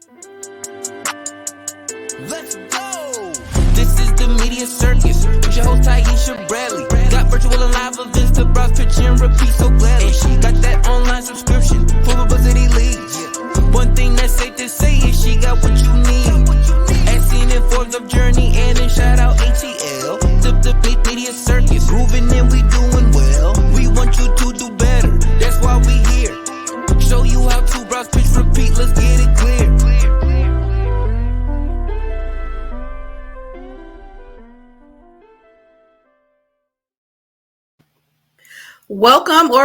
Let's go! This is the media circus with your host Taisha Bradley. Got virtual and live events to browse, pitch, and repeat so gladly. And she got that online subscription for publicity leads. One thing that's safe to say is she got what you need. As seen in Forbes of Journey and in shout out ATL. The media circus, grooving and we doing well. We want you to do better, that's why we here. Show you how to browse, pitch, repeat, let's get it clear.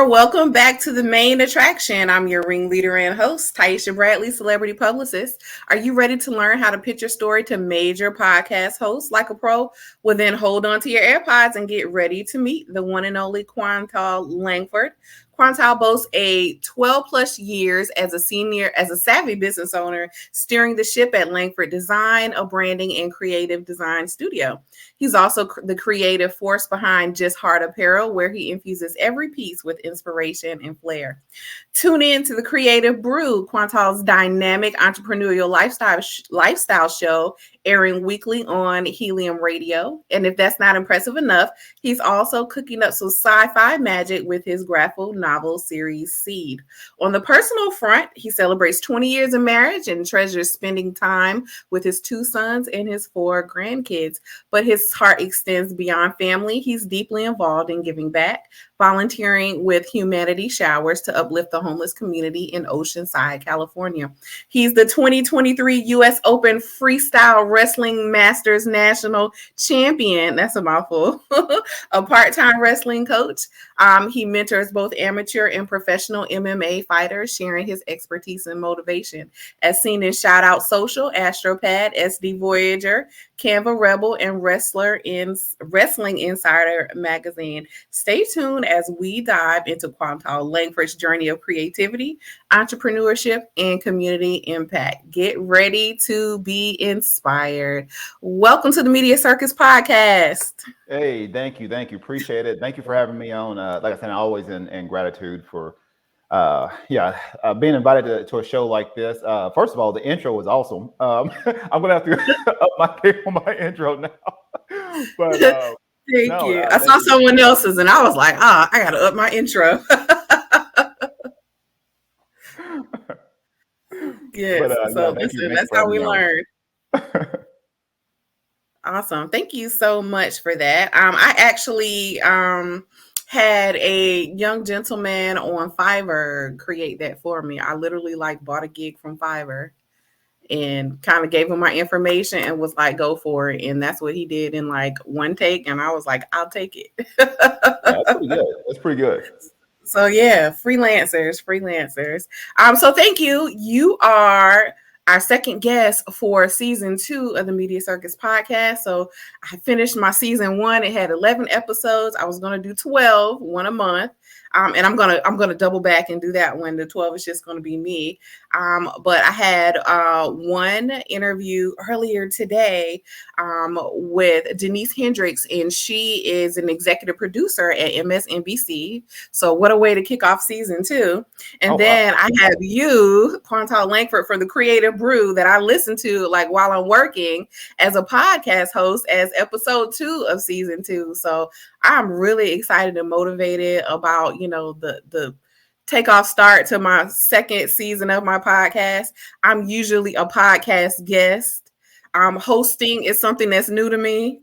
Welcome back to the main attraction. I'm your ringleader and host, Taisha Bradley, celebrity publicist. Are you ready to learn how to pitch your story to major podcast hosts like a pro? Well, then hold on to your AirPods and get ready to meet the one and only Quantal Langford. Quantal boasts a 12 plus years as a savvy business owner, steering the ship at Langford Design, a branding and creative design studio. He's also the creative force behind Apparel, where he infuses every piece with inspiration and flair. Tune in to the Creative Brew, Quantal's dynamic entrepreneurial lifestyle show, airing weekly on Helium Radio. And if that's not impressive enough, he's also cooking up some sci-fi magic with his graphic novel series Seed. On the personal front, he celebrates 20 years of marriage and treasures spending time with his 2 sons and his 4 grandkids. But his heart extends beyond family. He's deeply involved in giving back, volunteering with Humanity Showers to uplift the homeless community in Oceanside, California. He's the 2023 U.S. Open Freestyle Wrestling Masters National Champion. That's a mouthful. A part-time wrestling coach. He mentors both amateur and professional MMA fighters, sharing his expertise and motivation. As seen in Shout Out Social, Astropad, SD Voyager, Canva Rebel, and Wrestling Insider magazine. Stay tuned as we dive into Quantal Langford's journey of creativity, entrepreneurship, and community impact. Get ready to be inspired. Welcome to the Media Circus Podcast. Hey, thank you. Appreciate it. Thank you for having me on. Like I said, I'm always in gratitude for being invited to a show like this. First of all, the intro was awesome. I'm gonna have to up my game on my intro now. But thank you. I saw someone else's and I was like, I gotta up my intro. Yes. That's how we learn. Awesome. Thank you so much for that. I actually had a young gentleman on Fiverr create that for me. I literally bought a gig from Fiverr and kind of gave him my information and was like, go for it. And that's what he did in one take. And I was like, I'll take it. That's pretty good. So yeah, freelancers. So thank you. You are our second guest for season 2 of the Media Circus podcast. So I finished my season 1. It had 11 episodes. I was going to do 12, one a month. And I'm gonna double back and do that one. The 12 is just going to be me. But I had one interview earlier today with Denise Hendricks, and she is an executive producer at MSNBC. So what a way to kick off season 2. And I have you, Quantal Langford, from the Creative Brew that I listen to while I'm working as a podcast host as episode 2 of season 2. So I'm really excited and motivated about, the takeoff start to my second season of my podcast. I'm usually a podcast guest. Hosting is something that's new to me.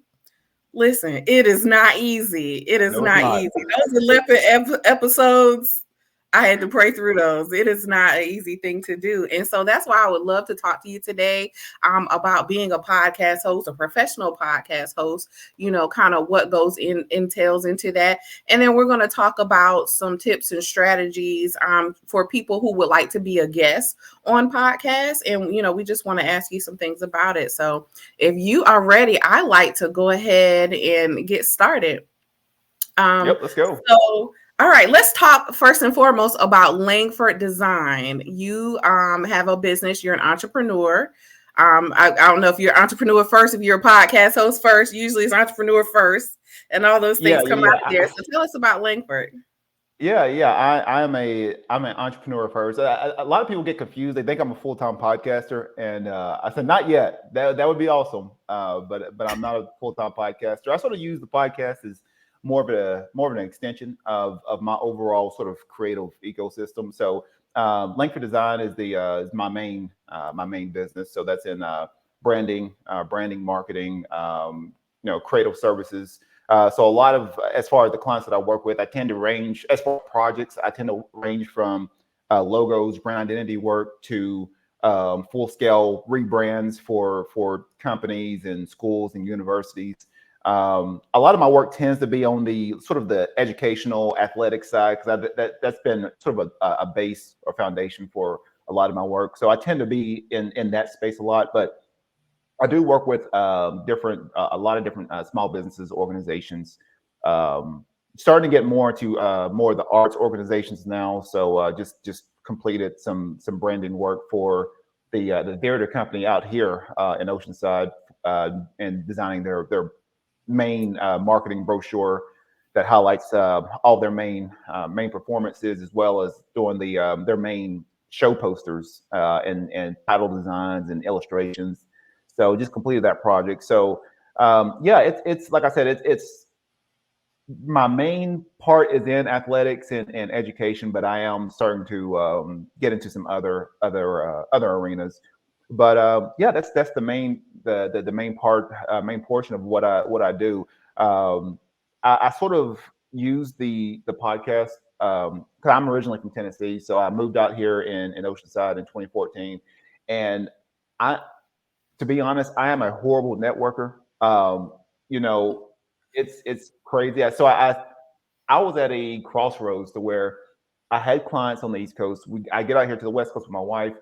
Listen, it is not easy. Not easy. Those 11 episodes, I had to pray through those. It is not an easy thing to do. And so that's why I would love to talk to you today about being a podcast host, a professional podcast host, kind of what entails into that. And then we're going to talk about some tips and strategies for people who would like to be a guest on podcasts. And, we just want to ask you some things about it. So if you are ready, I like to go ahead and get started. Yep, let's go. So, all right, let's talk first and foremost about Langford Design. You have a business. You're an entrepreneur. I don't know if you're an entrepreneur first, if you're a podcast host first. Usually it's entrepreneur first, and all those things come out there. So tell us about Langford. Yeah. I'm an entrepreneur first. A lot of people get confused. They think I'm a full-time podcaster, and I said not yet. That would be awesome. But I'm not a full-time podcaster. I sort of use the podcast as more of an extension of my overall sort of creative ecosystem. So Langford Design is my main business. So that's in branding, marketing, creative services. So a lot of, as far as the clients that I work with, I tend to range, as far as projects, I tend to range from logos, brand identity work to full scale rebrands for companies and schools and universities. A lot of my work tends to be on the sort of the educational athletic side, because that's been sort of a base or foundation for a lot of my work. So I tend to be in that space a lot, but I do work with a lot of different small businesses, organizations. Um, Starting to get more into more of the arts organizations now. So just completed some branding work for the theater company out here in Oceanside, and designing their main marketing brochure that highlights all their main performances, as well as doing their main show posters and title designs and illustrations. So just completed that project. So yeah, it's like I said, it's my main part is in athletics and education, but I am starting to get into some other arenas. But yeah, that's the main part, main portion of what I do. I sort of use the podcast because I'm originally from Tennessee, so I moved out here in Oceanside in 2014, and I to be honest, I am a horrible networker. You know, it's crazy. I was at a crossroads to where I had clients on the East Coast. I get out here to the West Coast with my wife,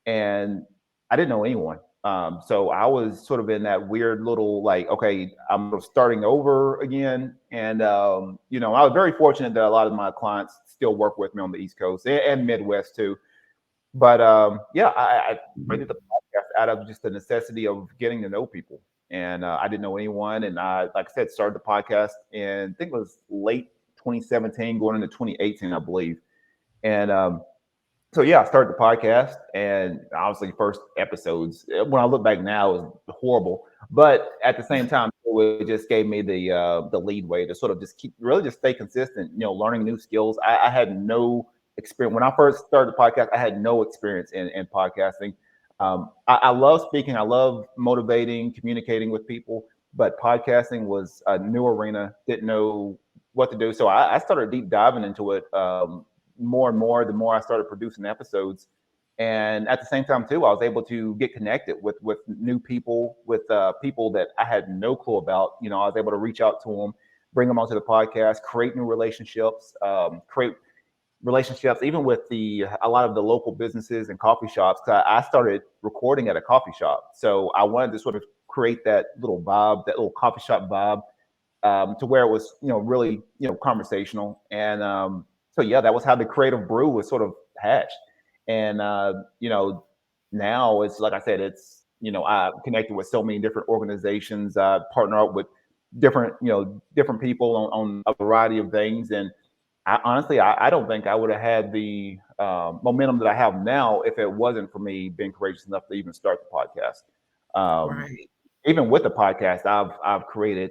and I didn't know anyone. So I was sort of in that weird little like, okay, I'm starting over again. And I was very fortunate that a lot of my clients still work with me on the East Coast and Midwest too. But yeah, I created the podcast out of just the necessity of getting to know people. And I didn't know anyone. And I, like I said, started the podcast in, I think it was late 2017, going into 2018, I believe. And so yeah, I started the podcast, and obviously first episodes, when I look back now, is horrible. But at the same time, it just gave me the lead way to sort of just keep really just stay consistent. Learning new skills. I had no experience when I first started the podcast. I had no experience in podcasting. I love speaking. I love motivating, communicating with people. But podcasting was a new arena. Didn't know what to do, so I started deep diving into it. More and more the more I started producing episodes. And at the same time too, I was able to get connected with new people, with people that I had no clue about. I was able to reach out to them, bring them onto the podcast, create new relationships, create relationships even with a lot of the local businesses and coffee shops. I started recording at a coffee shop, so I wanted to sort of create that little vibe, that little coffee shop vibe, to where it was, really, conversational. And so yeah, that was how the Creative Brew was sort of hatched. And now it's like I said, it's I connected with so many different organizations. I partner up with different people on a variety of things. And I don't think I would have had the momentum that I have now if it wasn't for me being courageous enough to even start the podcast. Right. Even with the podcast, I've created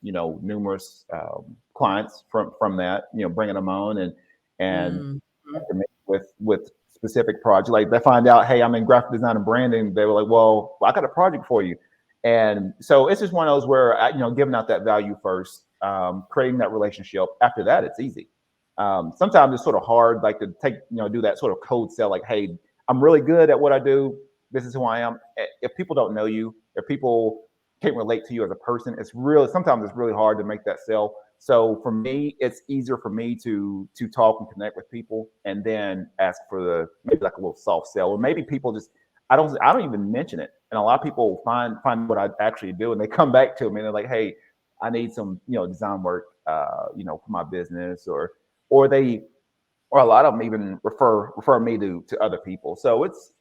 numerous clients from that. Bringing them on and Mhm. with specific projects. Like they find out, hey, I'm in graphic design and branding. They were like, well, I got a project for you. And so it's just one of those where giving out that value first, creating that relationship. After that, it's easy. Sometimes it's sort of hard, like to do that sort of code sell. Like, hey, I'm really good at what I do. This is who I am. If people don't know you, if people can't relate to you as a person, sometimes it's really hard to make that sell. So for me, it's easier for me to talk and connect with people, and then ask for maybe like a little soft sell, or maybe people just I don't even mention it, and a lot of people find what I actually do, and they come back to me and they're like, hey, I need some design work, for my business, or they or a lot of them even refer me to other people. So it's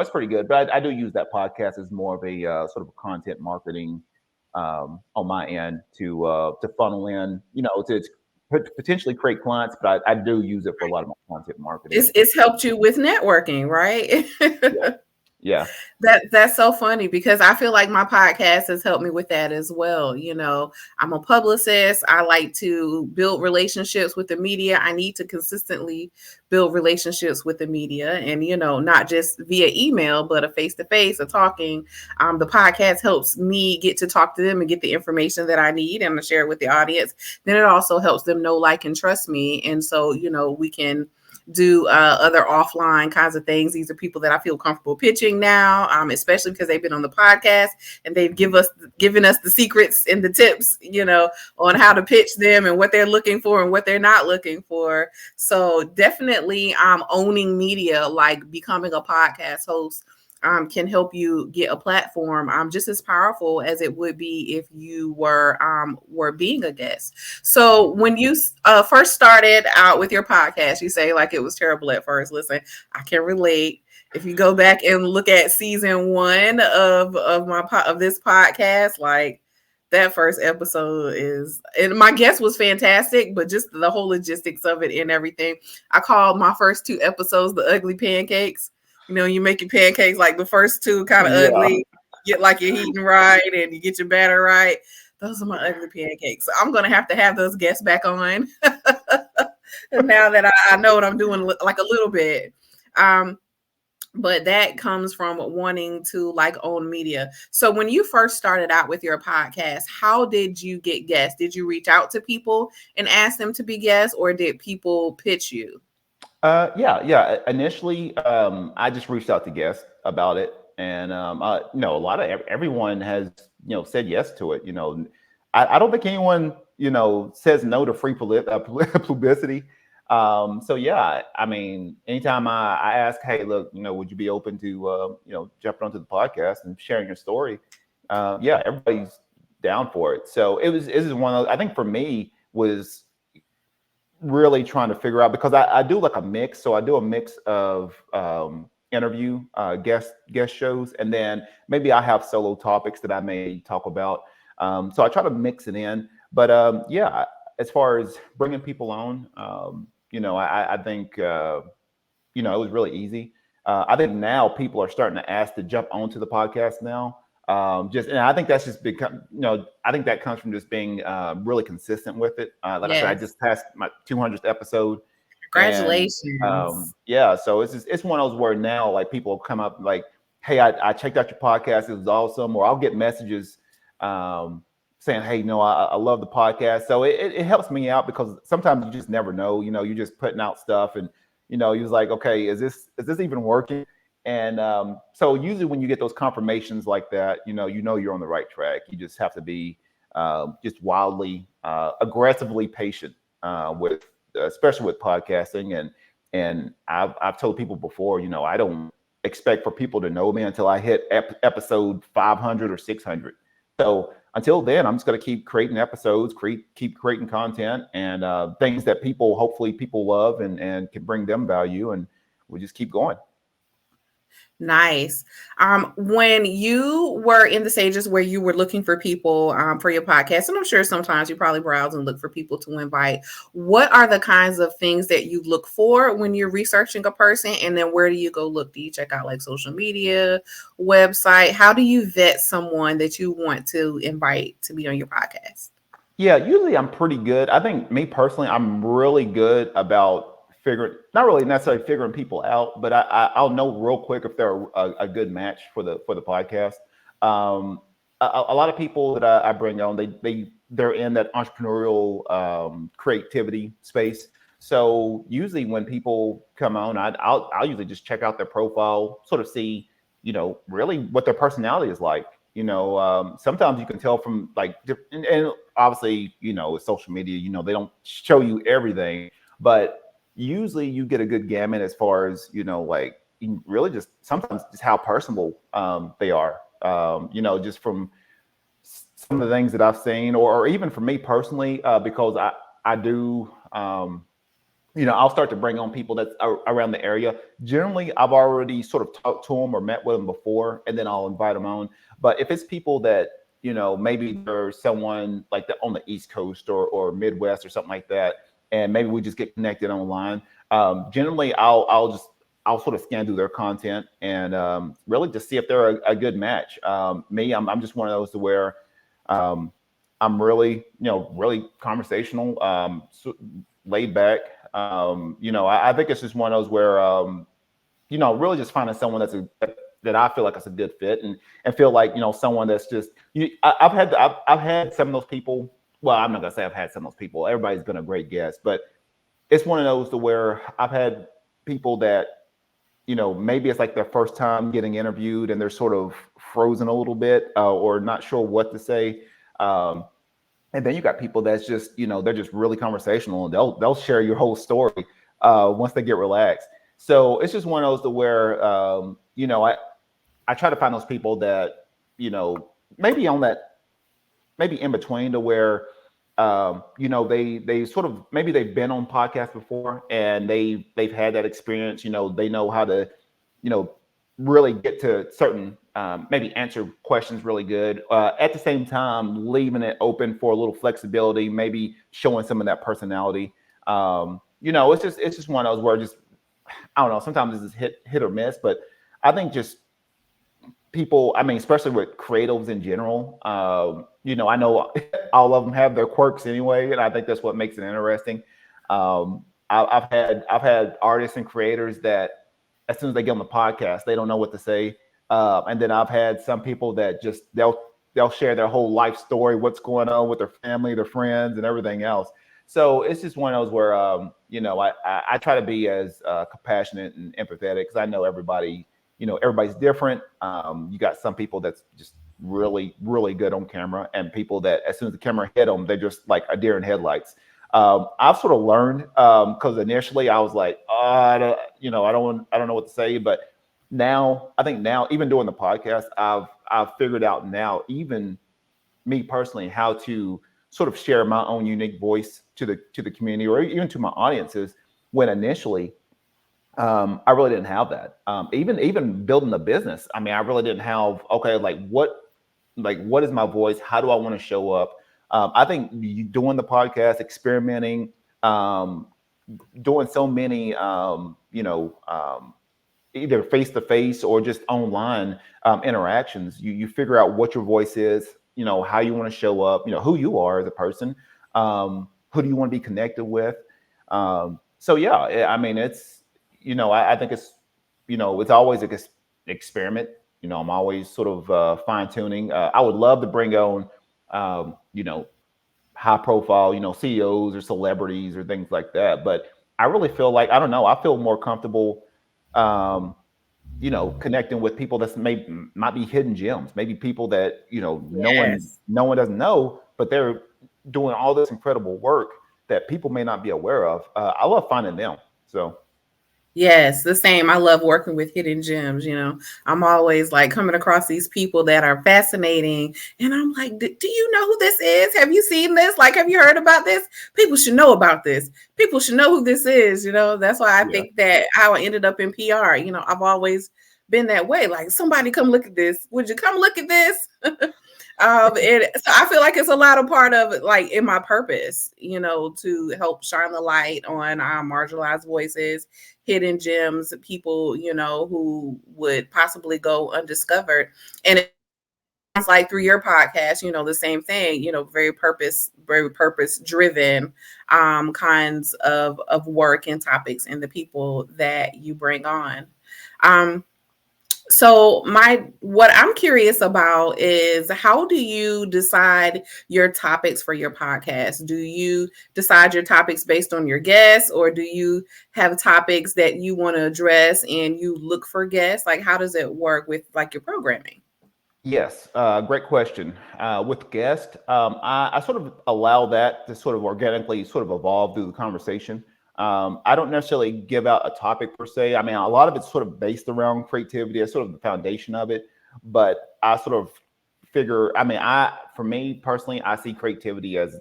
pretty good. But I do use that podcast as more of a sort of a content marketing on my end to funnel in, to potentially create clients, but I do use it for a lot of my content marketing. It's helped you with networking, right? Yeah. Yeah. That's so funny because I feel like my podcast has helped me with that as well. You know, I'm a publicist. I like to build relationships with the media. I need to consistently build relationships with the media, and you know, not just via email, but a face to face, a talking. The podcast helps me get to talk to them and get the information that I need and to share it with the audience. Then it also helps them know, like, and trust me, and so you know, we can do other offline kinds of things. These are people that I feel comfortable pitching now, especially because they've been on the podcast and they've given us the secrets and the tips, you know, on how to pitch them and what they're looking for and what they're not looking for. So definitely owning media, like becoming a podcast host, can help you get a platform just as powerful as it would be if you were being a guest. So when you first started out with your podcast, you say like it was terrible at first. Listen, I can relate. If you go back and look at season 1 of this podcast, like that first episode and my guest was fantastic, but just the whole logistics of it and everything. I called my first 2 episodes the ugly pancakes. You know, you make your pancakes like the first 2 kind of ugly, get like your heating right and you get your batter right. Those are my ugly pancakes. So I'm going to have those guests back on now that I know what I'm doing like a little bit. But that comes from wanting to like own media. So when you first started out with your podcast, how did you get guests? Did you reach out to people and ask them to be guests, or did people pitch you? Yeah. Initially, I just reached out to guests about it, and you know, a lot of everyone has, you know, said yes to it. You know, I don't think anyone, you know, says no to free publicity. So yeah, I mean, anytime I ask, hey, look, you know, would you be open to, you know, jumping onto the podcast and sharing your story? Yeah, everybody's down for it. So this is one of, I think for me was really trying to figure out, because I do like a mix. So I do a mix of interview guest shows, and then maybe I have solo topics that I may talk about. So I try to mix it in. But yeah, as far as bringing people on, you know, I think, you know, it was really easy. I think now people are starting to ask to jump onto the podcast now. And I think that's just become, you know, I think that comes from just being really consistent with it. Like I said, I just passed my 200th episode. Congratulations. And, yeah, so it's one of those where now like people come up like, hey, I checked out your podcast, it was awesome, or I'll get messages saying, hey, you know, I love the podcast. So it helps me out, because sometimes you just never know, you know, you're just putting out stuff and, you know, you're like, okay, is this even working? And so usually when you get those confirmations like that, you know you're on the right track. You just have to be just wildly, aggressively patient with, especially with podcasting. And I've told people before, you know, I don't expect for people to know me until I hit episode 500 or 600. So until then, I'm just going to keep creating episodes, keep creating content, and things that hopefully people love and can bring them value, and we'll just keep going. Nice. When you were in the stages where you were looking for people for your podcast, and I'm sure sometimes you probably browse and look for people to invite, what are the kinds of things that you look for when you're researching a person? And then where do you go look? Do you check out like social media, website? How do you vet someone that you want to invite to be on your podcast? Yeah, usually I'm pretty good. I think me personally, I'm really good about not really necessarily figuring people out, but I'll know real quick if they're a good match for the podcast. A lot of people that I bring on, they're in that entrepreneurial creativity space. So usually when people come on, I'll usually just check out their profile, sort of see, you know, really what their personality is like. You know, sometimes you can tell from like, and obviously, you know, with social media, you know, they don't show you everything, but usually you get a good gamut as far as, you know, like really just sometimes just how personable they are, you know, just from some of the things that I've seen, or even for me personally, because I do, you know, I'll start to bring on people that's around the area. Generally, I've already sort of talked to them or met with them before, and then I'll invite them on. But if it's people that maybe there's someone like on the East Coast or Midwest or something like that, and maybe we just get connected online. Generally, I'll sort of scan through their content and really just see if they're a good match. I'm just one of those to where um, I'm really, really conversational, laid back. I think it's just one of those where, really just finding someone that I feel like it's a good fit and feel like, someone that's just, I've had some of those people. Well, I'm not gonna say I've had some of those people. Everybody's been a great guest, but it's one of those to where I've had people that, maybe it's like their first time getting interviewed and they're sort of frozen a little bit or not sure what to say. And then you got people that's just, they're just really conversational and they'll share your whole story once they get relaxed. So it's just one of those to where, I try to find those people that, maybe on that, maybe in between to where, they sort of, maybe they've been on podcasts before and they've had that experience, they know how to, really get to certain, maybe answer questions really good. At the same time, leaving it open for a little flexibility, maybe showing some of that personality. It's just one of those where just, I don't know, sometimes it's hit or miss, but I think just people, I mean, especially with creatives in general, I know all of them have their quirks anyway, and I think that's what makes it interesting. I've had artists and creators that as soon as they get on the podcast, they don't know what to say. And then I've had some people that just they'll share their whole life story, what's going on with their family, their friends, and everything else. So it's just one of those where I try to be as compassionate and empathetic because I know everybody, everybody's different. You got some people that's just really, really good on camera, and people that as soon as the camera hit them, they're just like a deer in headlights. I've sort of learned because initially I was like, oh, I don't know what to say, but I think even doing the podcast, I've figured out now, even me personally, how to sort of share my own unique voice to the community or even to my audiences. When initially, I really didn't have that. Even building the business, I mean, I really didn't have what is my voice? How do I want to show up? I think doing the podcast, experimenting, doing so many, either face to face or just online interactions, you figure out what your voice is, how you want to show up, who you are as a person, who do you want to be connected with. So yeah, I mean, it's, I think it's, it's always an experiment. I'm always sort of fine tuning. I would love to bring on, high profile, CEOs or celebrities or things like that. But I really feel like, I don't know, I feel more comfortable, connecting with people that might be hidden gems, maybe people that, no one doesn't know, but they're doing all this incredible work that people may not be aware of. I love finding them. So. Yes, the same. I love working with hidden gems. I'm always like coming across these people that are fascinating. And I'm like, do you know who this is? Have you seen this? Like, have you heard about this? People should know about this. People should know who this is. That's why I think that how I ended up in PR. I've always been that way. Like, somebody come look at this. Would you come look at this? And so I feel like it's a lot of part of it, like in my purpose, to help shine the light on our marginalized voices, hidden gems, people, who would possibly go undiscovered. And it sounds like through your podcast, the same thing, very purpose driven kinds of work and topics and the people that you bring on. So what I'm curious about is, how do you decide your topics for your podcast? Do you decide your topics based on your guests, or do you have topics that you want to address and you look for guests? Like, how does it work with like your programming? Yes, great question. With guests, I sort of allow that to sort of organically sort of evolve through the conversation. I don't necessarily give out a topic per se. I mean, a lot of it's sort of based around creativity. It's sort of the foundation of it. But I sort of figure, I mean, for me personally, I see creativity as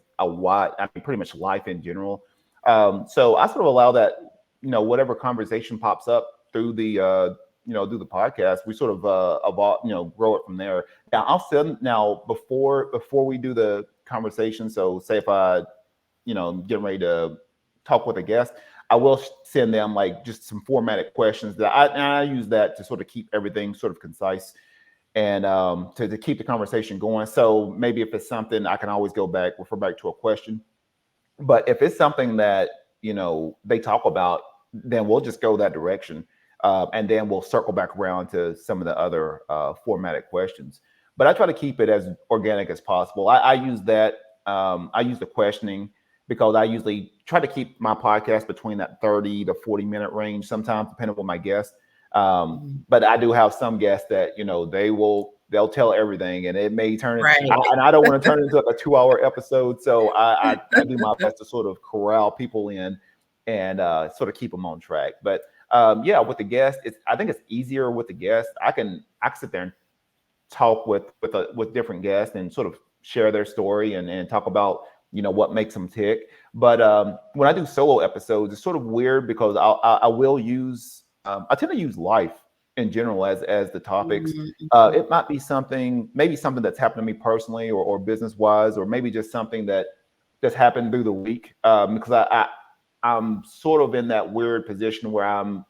pretty much life in general. So I sort of allow that, whatever conversation pops up through the do the podcast, we sort of evolve, grow it from there. Now I'll send now before we do the conversation. So say if I, getting ready to talk with a guest, I will send them like just some formatted questions that I use that to sort of keep everything sort of concise and to keep the conversation going. So maybe if it's something I can always refer back to a question. But if it's something that, they talk about, then we'll just go that direction. And then we'll circle back around to some of the other formatted questions. But I try to keep it as organic as possible. I use that. I use the questioning because I usually try to keep my podcast between that 30 to 40-minute range, sometimes depending on my guest. But I do have some guests that, they'll tell everything, and it may turn Right. and I don't want to turn it into like a 2-hour episode. So I do my best to sort of corral people in and sort of keep them on track. But with the guest, I think it's easier with the guest. I can sit there and talk with different guests and sort of share their story and talk about, what makes them tick. But when I do solo episodes, it's sort of weird because I will use, I tend to use life in general as the topics. It might be maybe something that's happened to me personally or business wise, or maybe just something that just happened through the week. Because I'm sort of in that weird position where I'm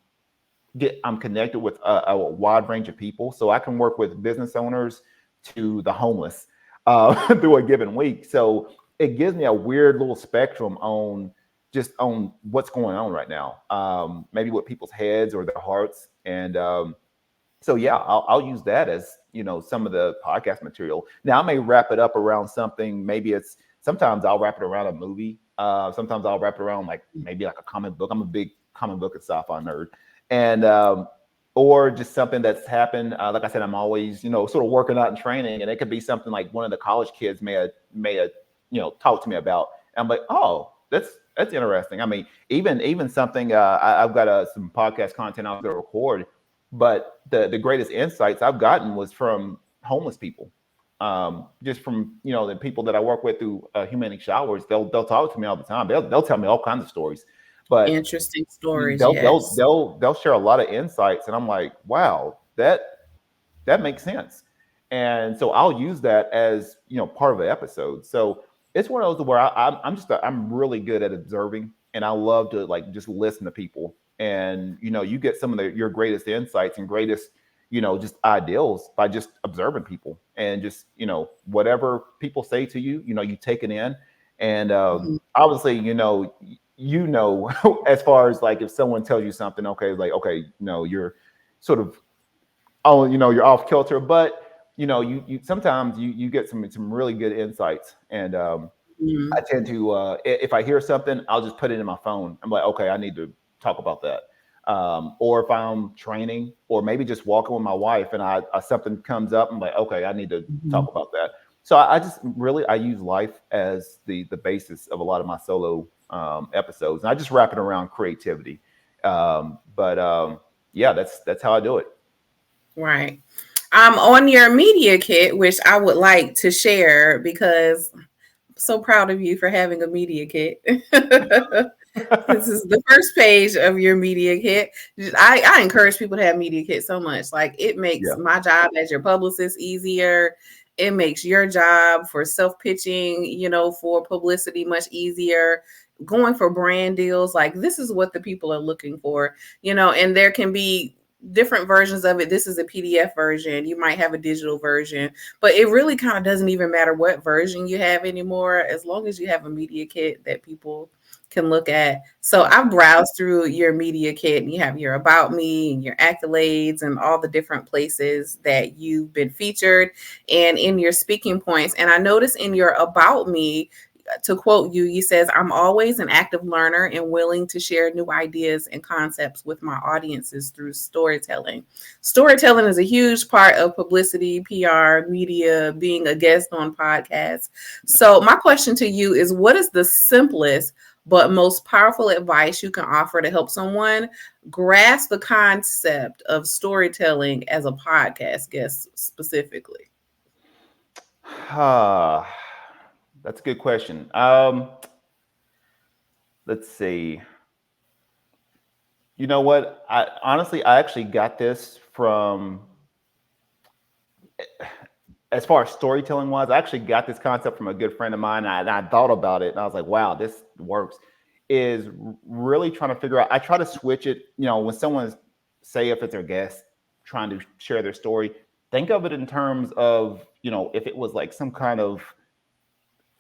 connected with a wide range of people, so I can work with business owners to the homeless through a given week. So it gives me a weird little spectrum on what's going on right now, maybe with people's heads or their hearts. And so I'll use that as some of the podcast material. Now I may wrap it up around something. Sometimes I'll wrap it around a movie. Sometimes I'll wrap it around maybe like a comic book. I'm a big comic book and sci-fi nerd. And or just something that's happened. Like I said, I'm always sort of working out and training, and it could be something like one of the college kids may have talked to me about. And I'm like, oh, that's interesting. I mean, even something I've got some podcast content I was going to record, but the greatest insights I've gotten was from homeless people. Just from the people that I work with through Humanic Showers. They'll talk to me all the time. They'll tell me all kinds of stories. But interesting stories. They'll share a lot of insights, and I'm like, wow, that makes sense. And so I'll use that as part of the episode. So it's one of those where I'm really good at observing, and I love to just listen to people. And you get some of your greatest insights and greatest just ideals by just observing people, and just whatever people say to you, you take it in. And obviously as far as if someone tells you something, okay, you're sort of you're off kilter, but you sometimes you get some really good insights. And I tend to if I hear something, I'll just put it in my phone. I'm like, okay, I need to talk about that. Or if I'm training, or maybe just walking with my wife and something comes up, I'm like, okay, I need to talk about that. So I use life as the basis of a lot of my solo episodes, and I just wrap it around creativity. But that's how I do it. Right. On your media kit, which I would like to share because I'm so proud of you for having a media kit. This is the first page of your media kit. I encourage people to have media kit so much. It makes my job as your publicist easier. It makes your job for self-pitching, for publicity much easier. Going for brand deals, this is what the people are looking for, and there can be different versions of it. This is a PDF version. You might have a digital version, but it really kind of doesn't even matter what version you have anymore, as long as you have a media kit that people can look at. So I've browsed through your media kit, and you have your about me and your accolades and all the different places that you've been featured and in your speaking points. And I noticed in your about me, to quote you, you says, I'm always an active learner and willing to share new ideas and concepts with my audiences through storytelling. Storytelling is a huge part of publicity, PR, media, being a guest on podcasts. So my question to you is, what is the simplest but most powerful advice you can offer to help someone grasp the concept of storytelling as a podcast guest specifically? That's a good question. Let's see. You know what? I actually got this from, as far as storytelling wise, I actually got this concept from a good friend of mine, and I thought about it, and I was like, wow, this works. Is really trying to figure out. I try to switch it. When someone's, say, if it's their guest trying to share their story, think of it in terms of, if it was like some kind of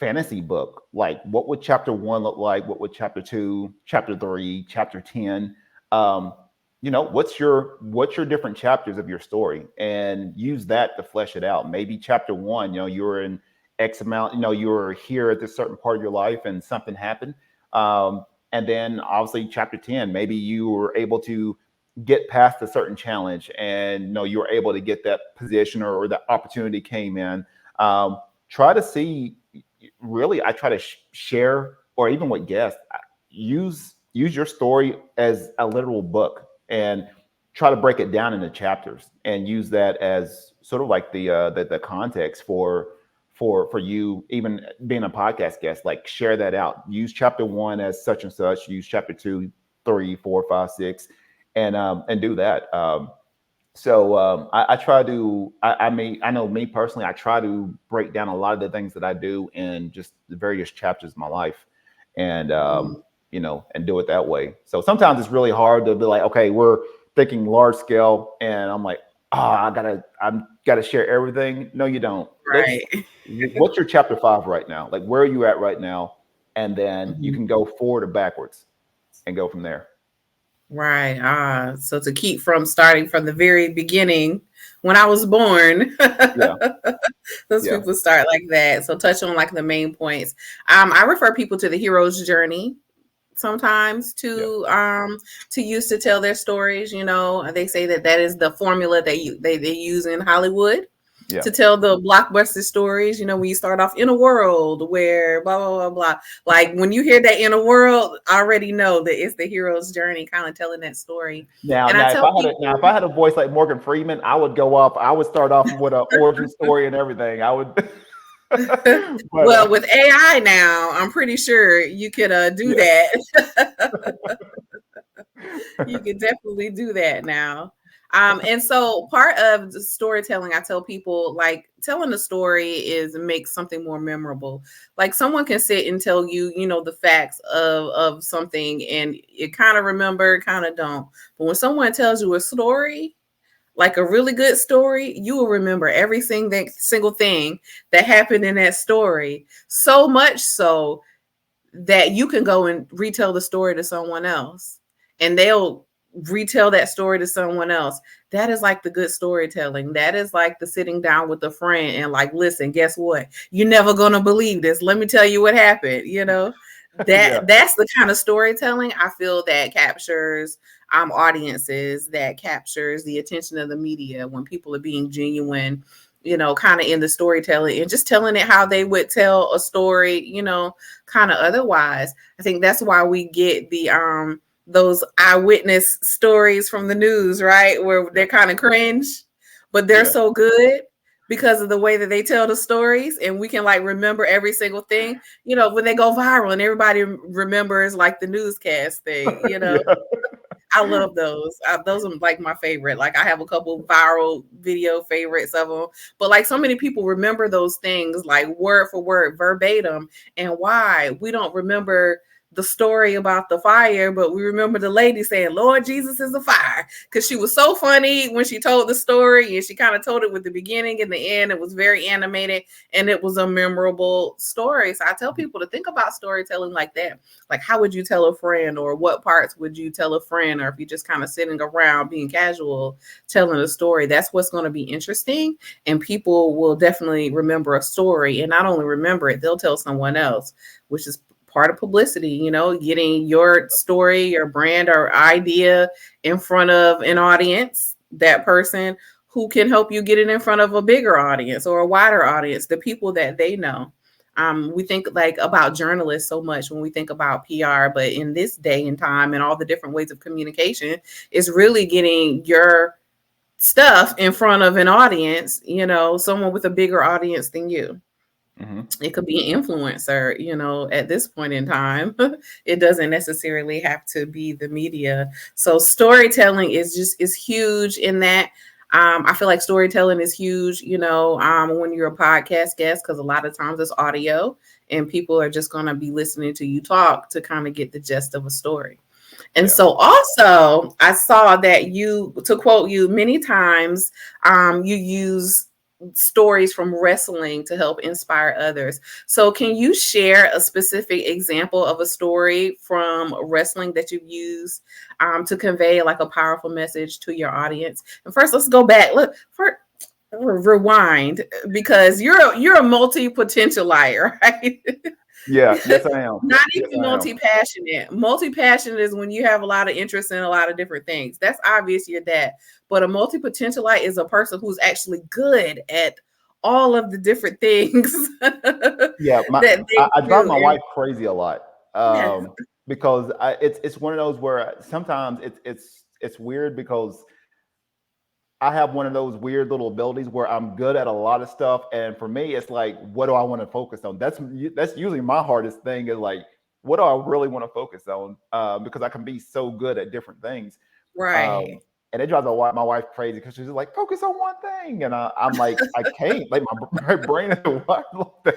fantasy book, like what would chapter 1 look like? What would chapter 2, chapter 3, chapter 10? What's your different chapters of your story, and use that to flesh it out. Maybe chapter 1, you're in X amount, you were here at this certain part of your life and something happened. And then obviously chapter 10, maybe you were able to get past a certain challenge, and you were able to get that position, or the opportunity came in. Try to see, really, I try to share, or even with guests, use your story as a literal book, and try to break it down into chapters, and use that as sort of like the context for you, even being a podcast guest. Like, share that out. Use chapter 1 as such and such. Use chapter 2, 3, 4, 5, 6, and do that. I try to. I know me personally. I try to break down a lot of the things that I do in just the various chapters of my life, and and do it that way. So sometimes it's really hard to be like, okay, we're thinking large scale, and I'm like, I gotta share everything. No, you don't. Right. What's your chapter 5 right now? Like, where are you at right now? And then you can go forward or backwards and go from there. Right. So to keep from starting from the very beginning, when I was born, those people start like that. So touch on like the main points. I refer people to the hero's journey sometimes to use to tell their stories. They say that is the formula they use in Hollywood to tell the blockbuster stories. When you start off in a world where blah, blah, blah, blah. Like, when you hear that in a world, I already know that it's the hero's journey, kind of telling that story. Now, if I had a voice like Morgan Freeman, I would start off with an origin story and everything. I would. Well, with AI now, I'm pretty sure you could do that. You could definitely do that now. And so part of the storytelling, I tell people, like, telling a story makes something more memorable. Like, someone can sit and tell you, the facts of something, and you kind of remember, kind of don't. But when someone tells you a story, like a really good story, you will remember every single thing that happened in that story. So much so that you can go and retell the story to someone else, and they'll retell that story to someone else. That is like the good storytelling. That is like the sitting down with a friend and like, listen, guess what? You're never going to believe this. Let me tell you what happened. That's the kind of storytelling I feel that captures audiences, that captures the attention of the media, when people are being genuine, kind of in the storytelling and just telling it how they would tell a story, kind of otherwise. I think that's why we get the those eyewitness stories from the news, right? Where they're kind of cringe, but they're so good because of the way that they tell the stories, and we can like remember every single thing, when they go viral and everybody remembers like the newscast thing, I love those. Those are like my favorite. Like, I have a couple viral video favorites of them, but like, so many people remember those things like word for word, verbatim. And why? We don't remember the story about the fire, but we remember the lady saying, "Lord Jesus is a fire," because she was so funny when she told the story, and she kind of told it with the beginning and the end. It was very animated, and it was a memorable story. So I tell people to think about storytelling like that. Like, how would you tell a friend, or what parts would you tell a friend, or if you're just kind of sitting around being casual telling a story, that's what's going to be interesting, and people will definitely remember a story, and not only remember it, they'll tell someone else, which is part of publicity, getting your story, your brand or idea in front of an audience, that person who can help you get it in front of a bigger audience or a wider audience, the people that they know. We think like about journalists so much when we think about PR, but in this day and time and all the different ways of communication, is really getting your stuff in front of an audience, someone with a bigger audience than you. Mm-hmm. It could be an influencer, at this point in time. It doesn't necessarily have to be the media. So storytelling is huge in that. I feel like storytelling is huge, when you're a podcast guest, because a lot of times it's audio and people are just going to be listening to you talk to kind of get the gist of a story. And Yeah. so also I saw that to quote you, many times you use stories from wrestling to help inspire others. So can you share a specific example of a story from wrestling that you've used to convey like a powerful message to your audience? And first, let's go back. Look, rewind, because you're a multi-potentialite, right? Yeah. Yes, I am. Not Yes, even I am. multi-passionate. Multi-passionate is when you have a lot of interest in a lot of different things. That's obvious you're that. But a multi-potentialite is a person who's actually good at all of the different things Yeah, that they I drive do. my And wife crazy a lot, yes, because it's one of those where sometimes it's weird because I have one of those weird little abilities where I'm good at a lot of stuff, and for me, it's like, what do I want to focus on? That's usually my hardest thing is like, what do I really want to focus on? Because I can be so good at different things, right, and it drives my wife crazy because she's just like, focus on one thing, and I'm like, I can't, like my brain is wired like that.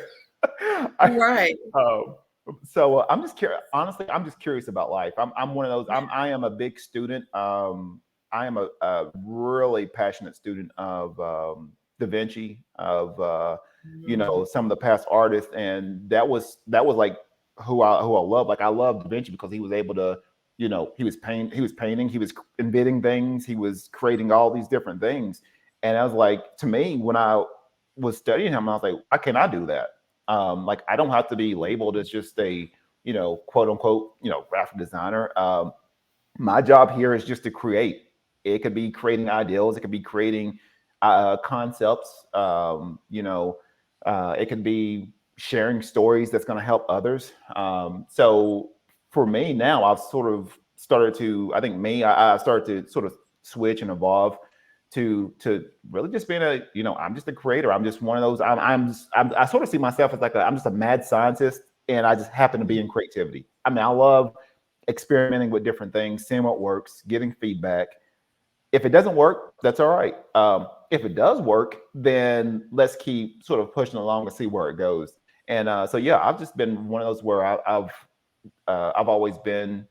right. Um, so I'm just curious. Honestly, I'm just curious about life. I'm one of those. I am a big student. I am a really passionate student of Da Vinci, of Mm, some of the past artists, and that was like who I love. Like I love Da Vinci because he was able to, he was painting, he was inventing things, he was creating all these different things, and I was like, to me, when I was studying him, I was like, why can't I do that? Like I don't have to be labeled as just a quote unquote graphic designer. My job here is just to create. It could be creating ideals. It could be creating concepts. It could be sharing stories that's going to help others. So for me now, I've sort of started to. I think I started to sort of switch and evolve to really just being I'm just a creator. I'm just one of those. I sort of see myself as like I'm just a mad scientist, and I just happen to be in creativity. I mean, I love experimenting with different things, seeing what works, getting feedback. If it doesn't work, that's all right. If it does work, then let's keep sort of pushing along and see where it goes. And so, yeah, I've just been one of those where I've always been,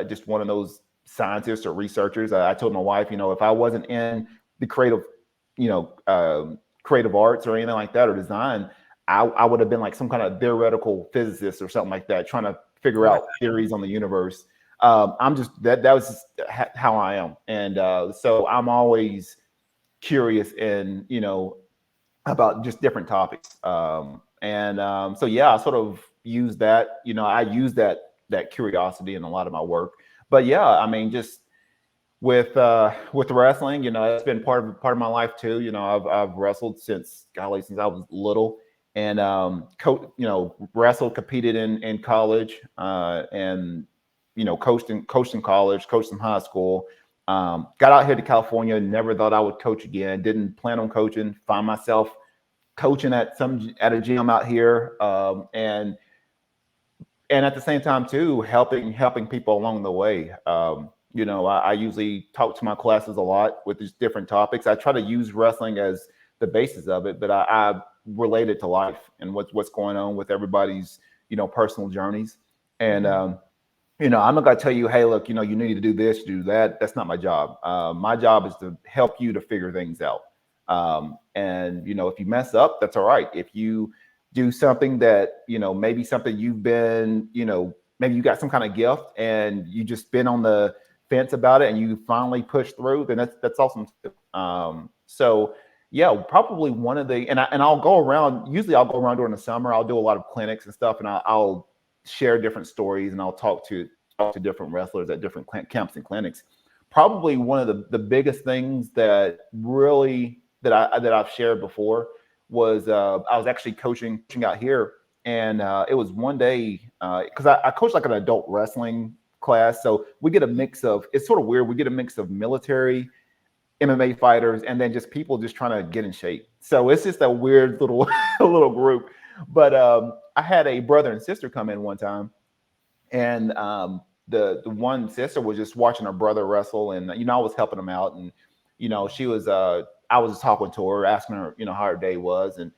just one of those scientists or researchers. I told my wife, if I wasn't in the creative arts or anything like that or design, I would have been like some kind of theoretical physicist or something like that, trying to figure wow. out theories on the universe. I'm just that was just how I am, and so I'm always curious and about just different topics. So yeah, I sort of use that. I use that curiosity in a lot of my work. But yeah, I mean, just with wrestling, it's been part of my life too. I've wrestled since I was little, and wrestled, competed in college, and coached in college, coached in high school. Got out here to California, never thought I would coach again. Didn't plan on coaching. Find myself coaching at a gym out here, and at the same time too, helping people along the way. I usually talk to my classes a lot with these different topics. I try to use wrestling as the basis of it, but I relate it to life and what's going on with everybody's personal journeys. And I'm not gonna tell you, hey, look, you need to do this, do that. That's not my job. My job is to help you to figure things out. And if you mess up, that's all right. If you do something that maybe something you've been, maybe you got some kind of gift and you just been on the fence about it and you finally push through, then that's awesome too. So yeah, probably one of the and I'll go around. Usually, I'll go around during the summer. I'll do a lot of clinics and stuff, and I'll share different stories and I'll talk to different wrestlers at different camps and clinics. Probably one of the biggest things that I've shared before was I was actually coaching out here, and it was one day because I coach like an adult wrestling class, so we get a mix of, it's sort of weird. We get a mix of military MMA fighters, and then just people just trying to get in shape. So it's just a weird little little group. But I had a brother and sister come in one time, and the one sister was just watching her brother wrestle, and I was helping him out, and she was I was just talking to her, asking her how her day was, and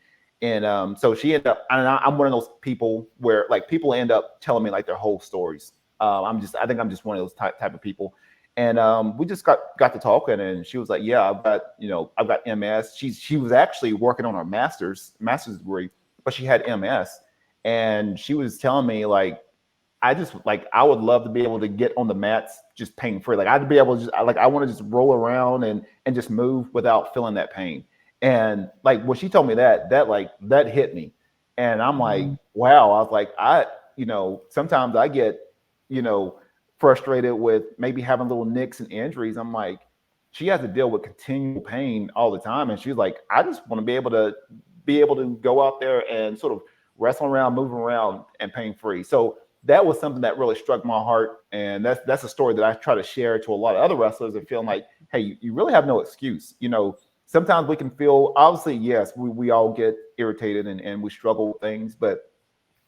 so she ended up. And I'm one of those people where like people end up telling me like their whole stories. I think I'm just one of those type of people. And we just got to talking, and she was like, "Yeah, I've got MS." She was actually working on her master's degree, but she had MS, and she was telling me like, I would love to be able to get on the mats just pain free. Like I'd be able to I want to just roll around and just move without feeling that pain. And like when she told me that hit me, and I'm like, wow. I was like, sometimes I get frustrated with maybe having little nicks and injuries. I'm like, she has to deal with continual pain all the time, and she's like, I just want to be able to go out there and sort of wrestle around, move around, and pain free. So that was something that really struck my heart, and that's a story that I try to share to a lot of other wrestlers and feeling like, hey, you really have no excuse. Sometimes we can feel, obviously, yes, we all get irritated and we struggle with things, but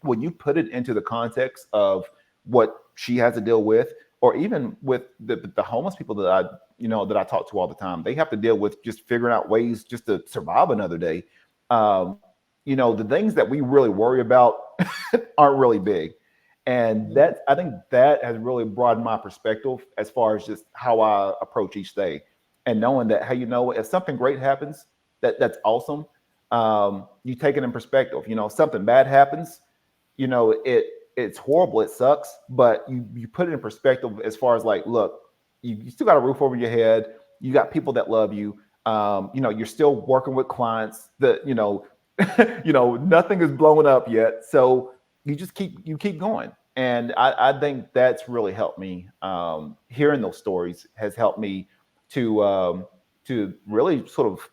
when you put it into the context of what she has to deal with, or even with the homeless people that I talk to all the time, they have to deal with just figuring out ways just to survive another day. The things that we really worry about aren't really big. And I think that has really broadened my perspective as far as just how I approach each day, and knowing that, hey, if something great happens, that's awesome. You take it in perspective. Something bad happens, it's horrible, it sucks, but you put it in perspective as far as like, look, you still got a roof over your head, you got people that love you, you're still working with clients that nothing is blowing up yet, so you just keep going. And I think that's really helped me. Hearing those stories has helped me to really sort of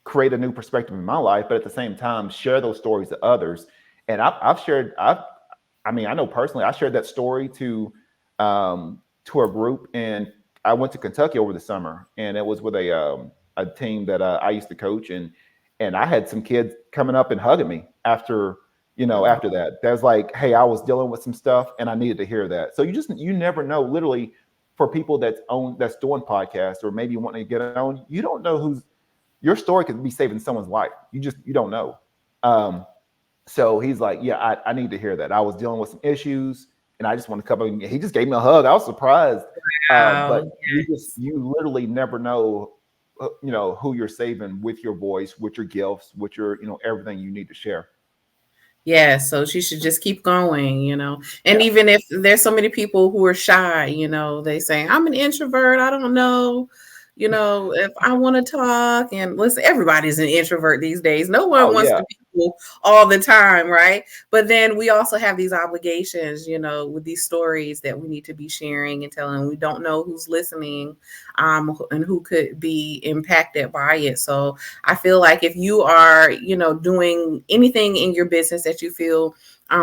create a new perspective in my life, but at the same time share those stories to others. And I know personally, I shared that story to a group, and I went to Kentucky over the summer, and it was with a team that I used to coach, and I had some kids coming up and hugging me after that. That's like, hey, I was dealing with some stuff, and I needed to hear that. So you never know. Literally, for people that's doing podcasts or maybe wanting to get on, you don't know your story could be saving someone's life. You don't know. So he's like, yeah, I need to hear that. I was dealing with some issues, and I just want to come in. He just gave me a hug. I was surprised. Wow. But you literally never know, who you're saving with your voice, with your gifts, with your, everything you need to share. Yeah, so she should just keep going, And even if there's so many people who are shy, they say, I'm an introvert, I don't know, if I want to talk. And listen, everybody's an introvert these days. No one wants to be cool all the time, right? But then we also have these obligations, with these stories that we need to be sharing and telling. We don't know who's listening, and who could be impacted by it. So I feel like if you are, doing anything in your business that you feel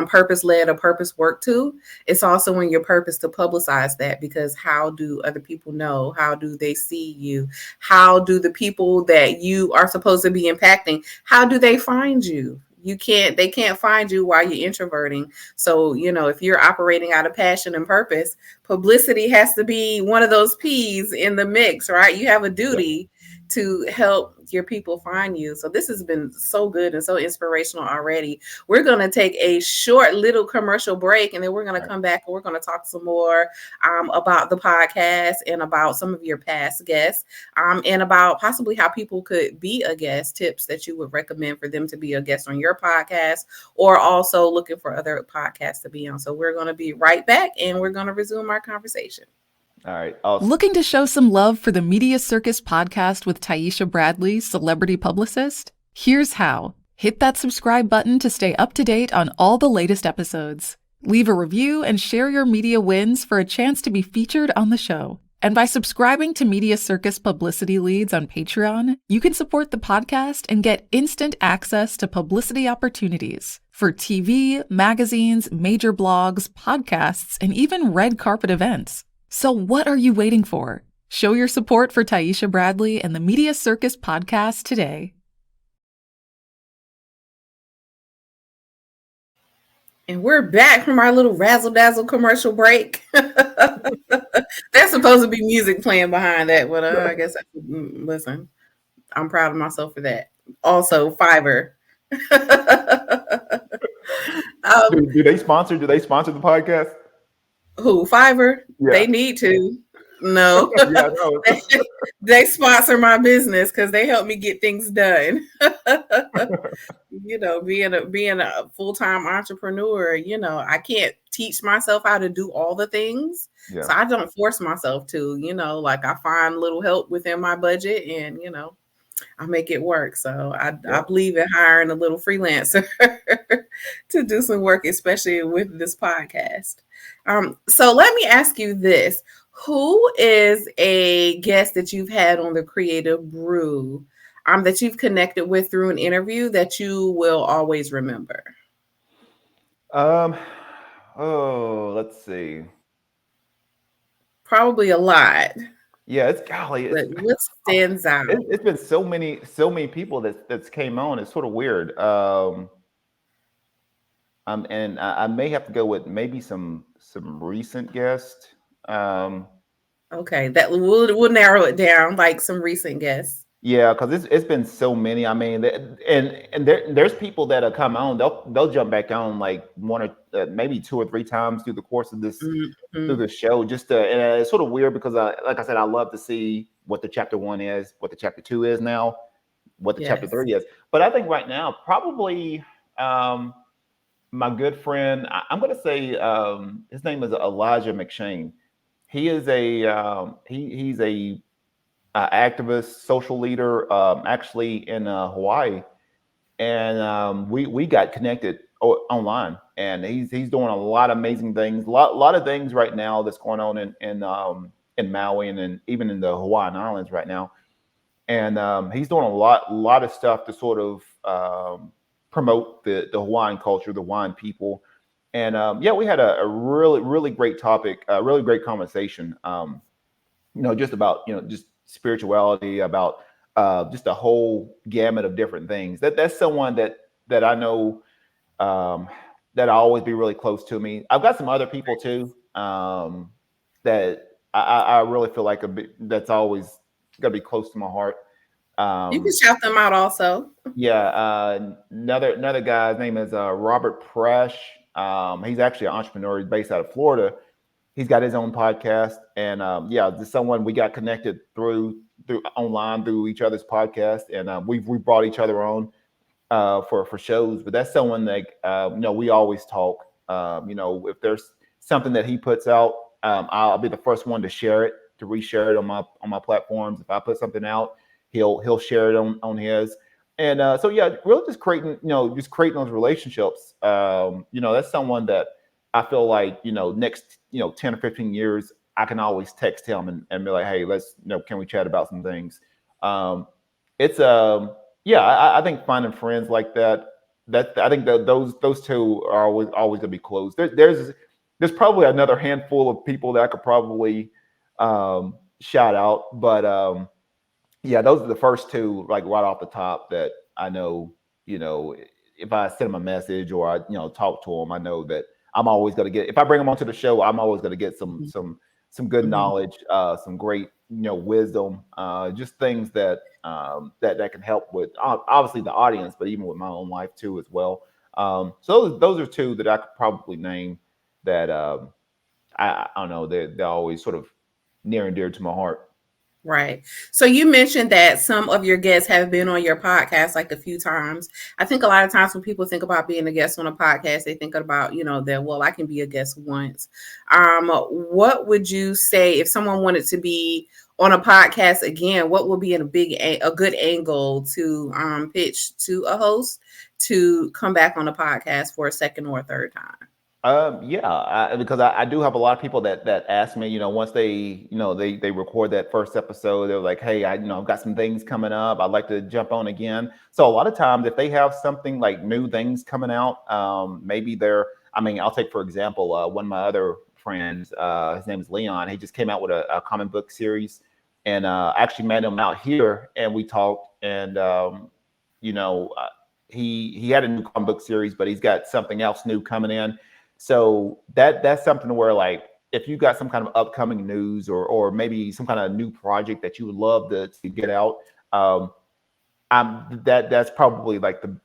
purpose-led or purpose work to, it's also in your purpose to publicize that, because how do other people know? How do they see you? How do the people that you are supposed to be impacting, how do they find you? They can't find you while you're introverting. So, if you're operating out of passion and purpose, publicity has to be one of those P's in the mix, right? You have a duty to help your people find you. So this has been so good and so inspirational already. We're going to take a short little commercial break, and then we're going to come back and we're going to talk some more about the podcast and about some of your past guests, and about possibly how people could be a guest, tips that you would recommend for them to be a guest on your podcast, or also looking for other podcasts to be on. So we're going to be right back, and we're going to resume our conversation. All right. Awesome. Looking to show some love for the Media Circus podcast with Taisha Bradley, celebrity publicist? Here's how. Hit that subscribe button to stay up to date on all the latest episodes. Leave a review and share your media wins for a chance to be featured on the show. And by subscribing to Media Circus publicity leads on Patreon, you can support the podcast and get instant access to publicity opportunities for TV, magazines, major blogs, podcasts, and even red carpet events. So what are you waiting for? Show your support for Taisha Bradley and the Media Circus podcast today. And we're back from our little razzle dazzle commercial break. There's supposed to be music playing behind that, but I guess listen, I'm proud of myself for that. Also, Fiverr. Do they sponsor? Do they sponsor the podcast? Who? Fiverr? Yeah. They need to. No. Yeah, no. They sponsor my business because they help me get things done. You know, being a full-time entrepreneur, you know, I can't teach myself how to do all the things. Yeah. So I don't force myself to, you know, like I find little help within my budget and, you know, I make it work. So I believe in hiring a little freelancer to do some work, especially with this podcast. So let me ask you this. Who is a guest that you've had on the Creative Brew that you've connected with through an interview that you will always remember? Let's see. Probably a lot. Yeah, it's golly. What stands out? It's been so many people that's came on. It's sort of weird. And I may have to go with maybe some recent guests. Okay, that we'll narrow it down, like some recent guests. Yeah, because it's been so many. I mean, and there's people that have come on. They'll jump back on like one or maybe 2 or 3 times through the course of this through the show. And it's sort of weird because like I said, I love to see what the chapter 1 is, what the chapter 2 is now, what the chapter 3 is. But I think right now probably my good friend. I'm going to say his name is Elijah McShane. He is he's a activist, social leader, actually in Hawaii, and we got connected online, and he's doing a lot of amazing things, a lot of things right now that's going on in Maui and even in the Hawaiian Islands right now, and he's doing a lot of stuff to sort of promote the Hawaiian culture, the Hawaiian people, and we had a really great topic, a really great conversation, just about just spirituality, about just a whole gamut of different things. That's someone that I know that I always be really close to me. I've got some other people too that I really feel like that's always gonna be close to my heart. You can shout them out also. Yeah, another guy's name is Robert Presh. He's actually an entrepreneur. He's based out of Florida. He's got his own podcast, and just someone we got connected through online through each other's podcast, and we brought each other on for shows. But that's someone that we always talk. If there's something that he puts out, I'll be the first one to share it, to reshare it on my platforms. If I put something out, he'll share it on his. And really just creating those relationships. That's someone that I feel like, next, 10 or 15 years, I can always text him and be like, hey, let's, can we chat about some things? I think finding friends like that I think that those two are always gonna be close. There's probably another handful of people that I could probably shout out, but those are the first two, like right off the top, that I know, if I send them a message or I, talk to them, I know that I'm always going to get, if I bring them onto the show, I'm always going to get some good knowledge, some great, wisdom, just things that can help with obviously the audience, but even with my own life too, as well. So those are two that I could probably name that, I don't know, they're always sort of near and dear to my heart. Right. So you mentioned that some of your guests have been on your podcast like a few times. I think a lot of times when people think about being a guest on a podcast, they think about, that, well, I can be a guest once. What would you say if someone wanted to be on a podcast again? What would be a good angle to pitch to a host to come back on a podcast for a second or a third time? Because I do have a lot of people that ask me, once they record that first episode, they're like, hey, I've got some things coming up, I'd like to jump on again. So a lot of times if they have something like new things coming out, maybe I'll take, for example, one of my other friends, his name is Leon. He just came out with a comic book series and actually met him out here, and we talked, and you know, he had a new comic book series, but he's got something else new coming in. So that's something where, like, if you got some kind of upcoming news or maybe some kind of new project that you would love to get out, that's probably like the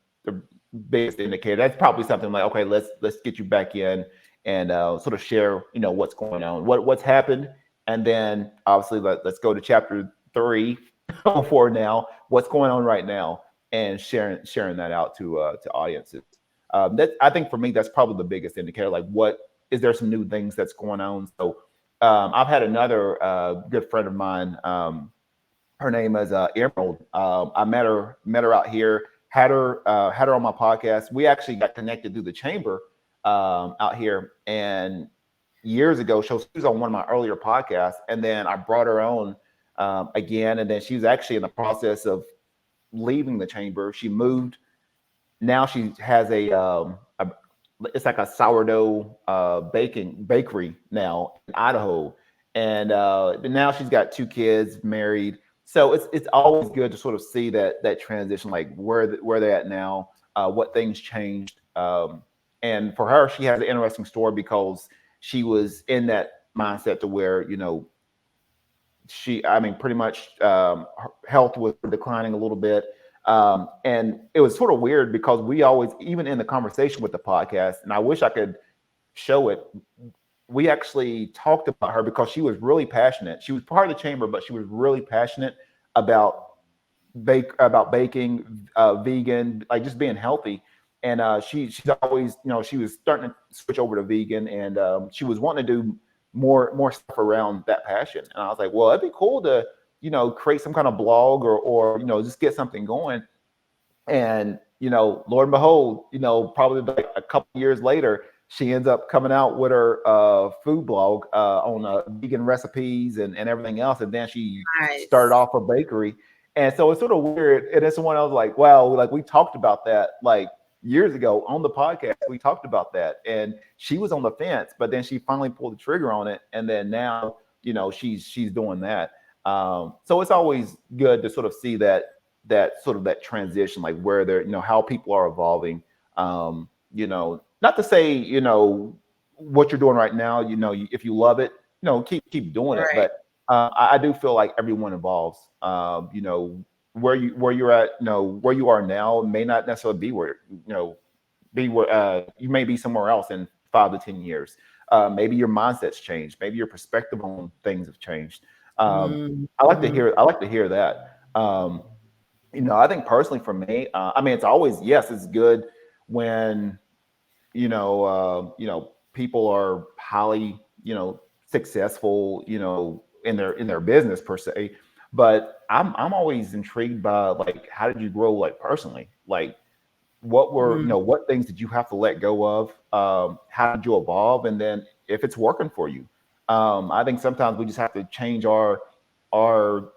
biggest indicator. That's probably something like, okay, let's get you back in and sort of share, you know, what's going on, what's happened, and then obviously let's go to chapter 3 or 4 now. What's going on right now, and sharing that out to audiences. That, I think, for me, that's probably the biggest indicator. Like, what is there some new things that's going on? So I've had another good friend of mine. Her name is Emerald. I met her out here. Had her on my podcast. We actually got connected through the chamber out here, and years ago, she was on one of my earlier podcasts, and then I brought her on again, and then she was actually in the process of leaving the chamber. She moved. Now she has a it's like a sourdough bakery now in Idaho, and now she's got 2 kids, married. So it's always good to sort of see that transition, like where they're at now, what things changed. And for her, she has an interesting story because she was in that mindset to where, you know, pretty much her health was declining a little bit. And it was sort of weird because we always, even in the conversation with the podcast, and I wish I could show it, we actually talked about her because she was really passionate. She was part of the chamber, but she was really passionate about baking, vegan, like just being healthy. And she's always, you know, she was starting to switch over to vegan, and she was wanting to do more stuff around that passion. And I was like, well, it'd be cool to, you know, create some kind of blog or you know, just get something going. And, you know, Lord and behold, you know, probably like a couple years later, she ends up coming out with her food blog on vegan recipes and everything else. And then she started off a bakery. And so it's sort of weird. And it's one I was like, wow, like we talked about that like years ago on the podcast. We talked about that. And she was on the fence, but then she finally pulled the trigger on it. And then now, you know, she's doing that. So it's always good to sort of see that sort of that transition, like where they're, you know, how people are evolving. You know, not to say, you know, what you're doing right now, you know, if you love it, you know, keep doing it. But I do feel like everyone evolves. You know, where you're at, you know, where you are now may not necessarily be where, you know, you may be somewhere else in 5 to 10 years. Maybe your mindset's changed. Maybe your perspective on things have changed. I like to hear that. You know, I think personally for me, I mean, it's always, yes, it's good when, you know, people are highly, you know, successful, you know, in their business per se. But I'm always intrigued by, like, how did you grow, like, personally? Like, what were, you know, what things did you have to let go of? How did you evolve? And then if it's working for you, I think sometimes we just have to change our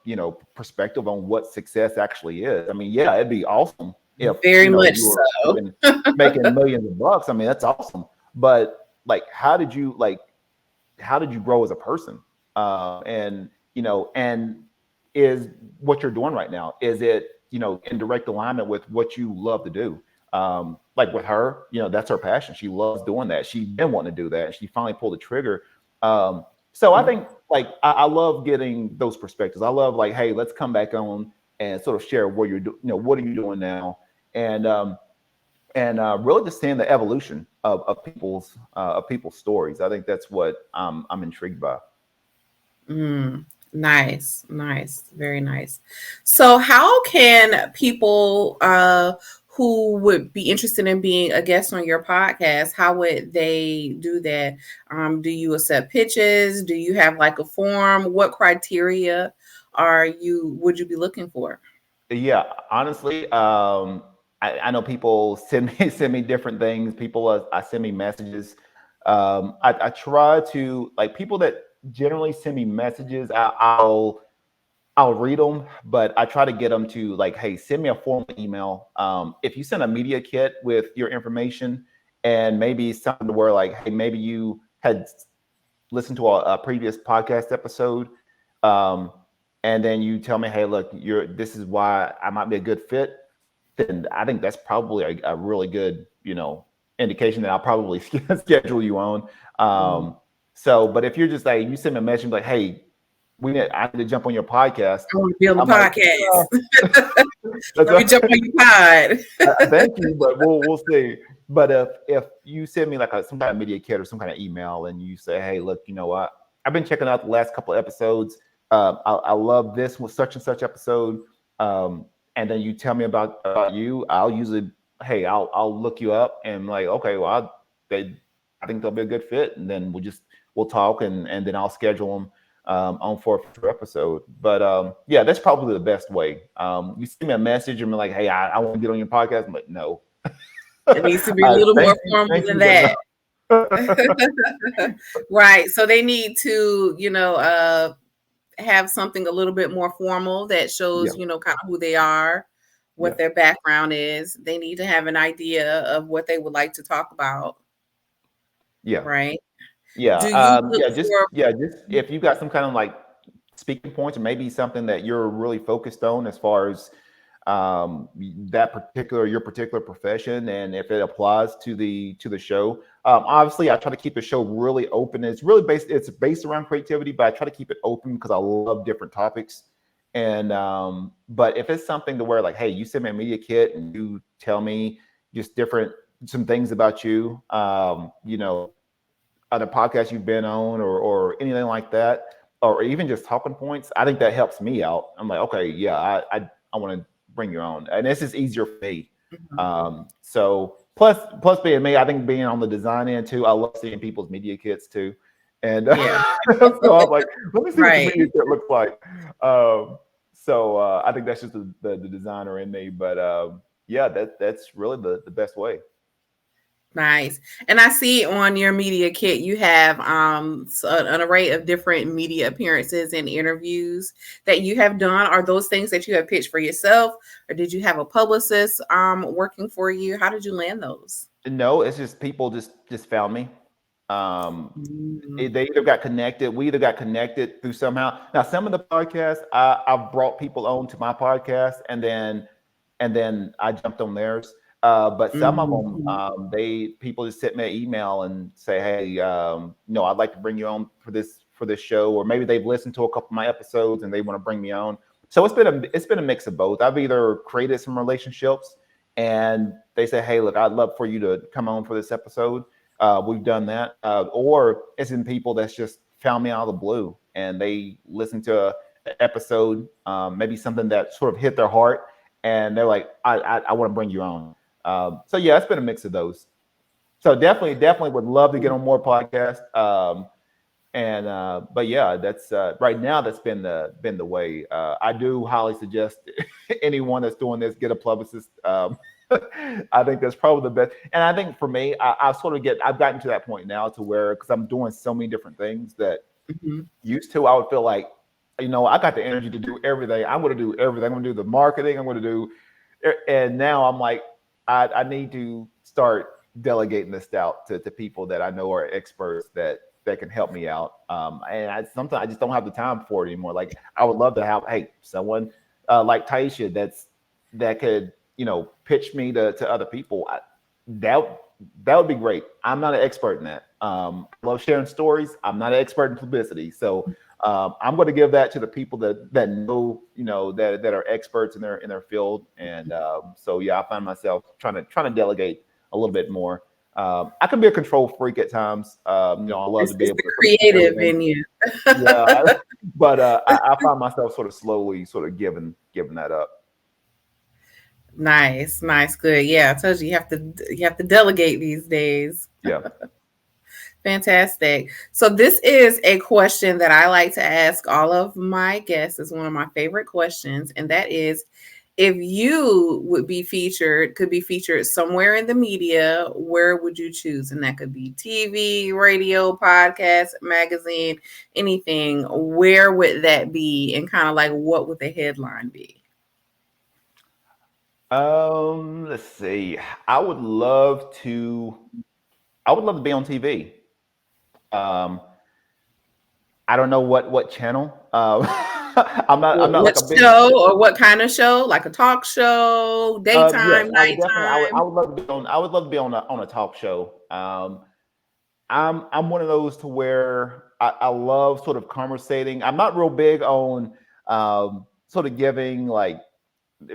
you know, perspective on what success actually is. I mean, yeah, it'd be awesome if you know, you were making millions of bucks. I mean, that's awesome. But like, how did you grow as a person? And you know, and is what you're doing right now, is it, you know, in direct alignment with what you love to do? Like with her, you know, that's her passion. She loves doing that. She's been wanting to do that. She finally pulled the trigger. So I think, like, I love getting those perspectives. I love, like, hey, let's come back on and sort of share where you're doing, you know, what are you doing now? And really just seeing the evolution of people's stories. I think that's what I'm intrigued by. Nice, very nice. So how can people who would be interested in being a guest on your podcast, how would they do that? Do you accept pitches? Do you have like a form? What criteria would you be looking for? Yeah, honestly, I know people send me different things. People send me messages. I try to, like, people that generally send me messages, I'll read them, but I try to get them to, like, hey, send me a formal email. If you send a media kit with your information and maybe something where, like, hey, maybe you had listened to a previous podcast episode, and then you tell me, hey, look, this is why I might be a good fit, then I think that's probably a really good, indication that I'll probably schedule you on. But if you're just like, you send me a message like, hey, I need to jump on your podcast. I want to build a I'm like, podcast. Let me jump on your pod. thank you, but we'll see. But if you send me like some kind of media kit or some kind of email, and you say, hey, look, you know what? I've been checking out the last couple of episodes. I love this with such and such episode. And then you tell me about you. I'll usually, hey, I'll look you up and like, okay, well, I think they'll be a good fit, and then we'll talk, and then I'll schedule them on for a future episode. But yeah, that's probably the best way. You send me a message and be like, hey, I want to get on your podcast. I'm like, no. It needs to be a little more formal than that. Right. So they need to, have something a little bit more formal that shows, kind of who they are, what their background is. They need to have an idea of what they would like to talk about. Yeah. Right. Yeah. Just if you got some kind of like speaking points, or maybe something that you're really focused on as far as your particular profession, and if it applies to the show. Obviously I try to keep the show really open. It's based around creativity, but I try to keep it open because I love different topics. And but if it's something to where like, hey, you send me a media kit and you tell me just some things about you, other podcasts you've been on, or anything like that, or even just talking points, I think that helps me out. I'm like, okay, yeah, I want to bring you on, and this is easier for me. So plus being me, I think being on the design end too, I love seeing people's media kits too. And so I'm like, let me see what the media kit looks like. I think that's just the designer in me. But yeah, that's really the best way. Nice. And I see on your media kit, you have an array of different media appearances and interviews that you have done. Are those things that you have pitched for yourself, or did you have a publicist working for you? How did you land those? No, it's just people just found me. They either got connected. We either got connected through somehow. Now, some of the podcasts, I've brought people on to my podcast, and then I jumped on theirs. But some of them, people just sent me an email and say, hey, I'd like to bring you on for this show, or maybe they've listened to a couple of my episodes and they want to bring me on. So it's been a mix of both. I've either created some relationships and they say, hey, look, I'd love for you to come on for this episode. We've done that. Or it's in people that's just found me out of the blue and they listened to an episode, maybe something that sort of hit their heart, and they're like, I want to bring you on. So yeah, it's been a mix of those. So definitely would love to get on more podcasts. But yeah, that's right now that's been the way. I do highly suggest anyone that's doing this get a publicist. I think that's probably the best. And I think for me, I've gotten to that point now to where, because I'm doing so many different things that used to, I would feel like, I got the energy to do everything. I'm going to do everything. I'm going to do the marketing. I'm going to do, and now I'm like, I need to start delegating this out to people that I know are experts that can help me out. And sometimes I just don't have the time for it anymore. Like, I would love to have, hey, someone like Taisha that could, pitch me to other people. That would be great. I'm not an expert in that. I love sharing stories. I'm not an expert in publicity. So I'm going to give that to the people that know, that are experts in their field. And so yeah, I find myself trying to delegate a little bit more. I can be a control freak at times. I love to be able to creative in you. But I find myself slowly giving that up. Nice, good. Yeah, I told you you have to delegate these days. Yeah. Fantastic. So this is a question that I like to ask all of my guests. It's one of my favorite questions, and that is, if you could be featured somewhere in the media, where would you choose? And that could be TV, radio, podcast, magazine, anything. Where would that be? And kind of like, what would the headline be? Let's see. I would love to be on TV. I don't know what channel. I'm not What like a big. show or what kind of show? Like a talk show, Yes, daytime, I would definitely. I nighttime? would love to be on. I would love to be on a talk show. I'm one of those to where I love sort of conversating. I'm not real big on sort of giving like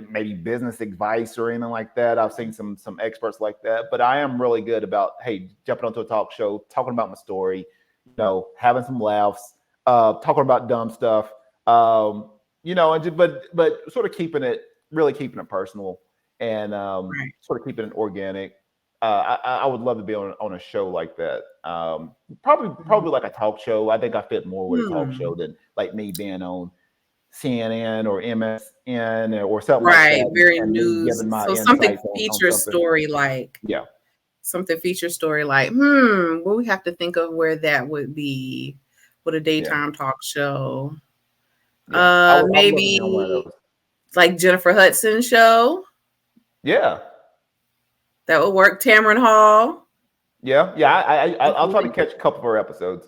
maybe business advice or anything like that. I've seen some experts like that, but I am really good about hey jumping onto a talk show, talking about my story, having some laughs, talking about dumb stuff, and but sort of really keeping it personal and Right. sort of keeping it organic. I would love to be on a show like that. Probably like a talk show. I think I fit more with a talk Hmm. show than like me being on CNN or MSN or something like Right. that, Very and me news. giving my So something insights on feature something. story like. Yeah, Something feature story like, well, we have to think of where that would be with a yeah, daytime talk show. yeah. I would love to be on one of Maybe those. like Jennifer Hudson show. Yeah, That would work. Tamron Hall. yeah. I'll try to Hopefully. catch a couple of her episodes.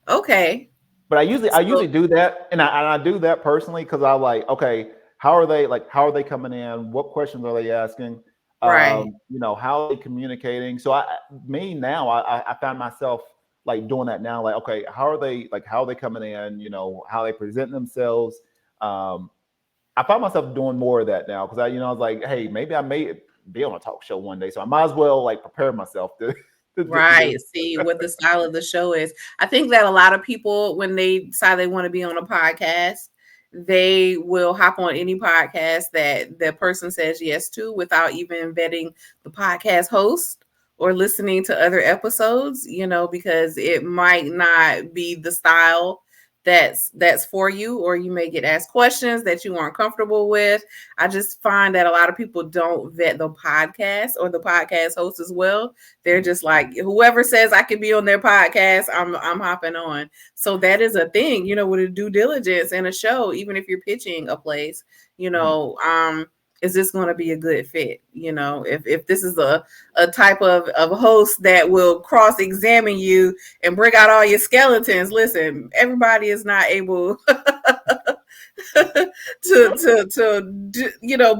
Okay. But I usually So do that, and I do that personally because I like okay, how are they coming in? What questions are they asking? right. How are they communicating? So I found myself like doing that now. Like okay, how are they coming in? How they present themselves. Um, I find myself doing more of that now because I was like, hey, maybe I may be on a talk show one day, so I might as well like prepare myself to to do Right. See what the style of the show is. I think that a lot of people, when they decide they want to be on a podcast, they will hop on any podcast that the person says yes to without even vetting the podcast host or listening to other episodes, because it might not be the style that's for you, or you may get asked questions that you aren't comfortable with. I just find that a lot of people don't vet the podcast or the podcast host as well. They're just like, whoever says I can be on their podcast, I'm hopping on. So that is a thing, with a due diligence in a show, even if you're pitching a place, Mhm. is this going to be a good fit? If this is a type of host that will cross-examine you and bring out all your skeletons, listen, everybody is not able to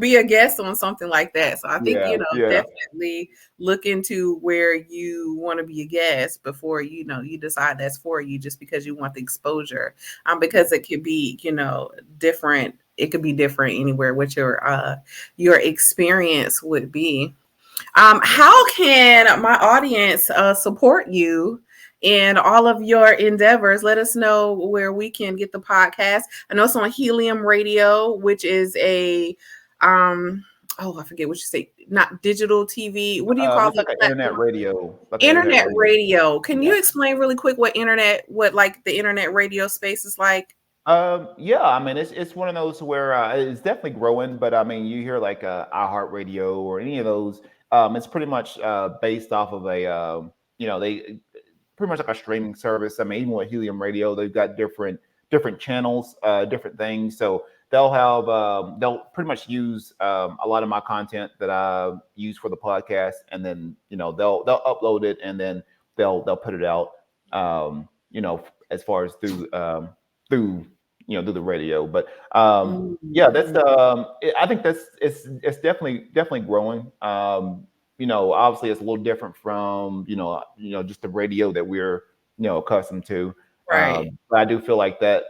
be a guest on something like that. So I think Yeah, yeah. definitely look into where you want to be a guest before you decide that's for you, just because you want the exposure, because it could be different. It could be different anywhere what your experience would be. How can my audience support you in all of your endeavors? Let us know where we can get the podcast. I know it's on Helium Radio, which is a I forget what you say, not digital TV. What do you call It's the like an internet platform? radio, Internet radio. Can Yeah. you explain really quick what like the internet radio space is like? Yeah, I mean, it's one of those where it's definitely growing, but I mean, you hear like iHeartRadio or any of those, it's pretty much based off of they pretty much like a streaming service. I mean, even with Helium Radio, they've got different channels, different things. So they'll pretty much use a lot of my content that I use for the podcast, and then they'll upload it, and then they'll put it out. As far as through through the radio. But yeah, Mhm. I think it's definitely growing. Obviously it's a little different from just the radio that we're accustomed to. Right. But I do feel like that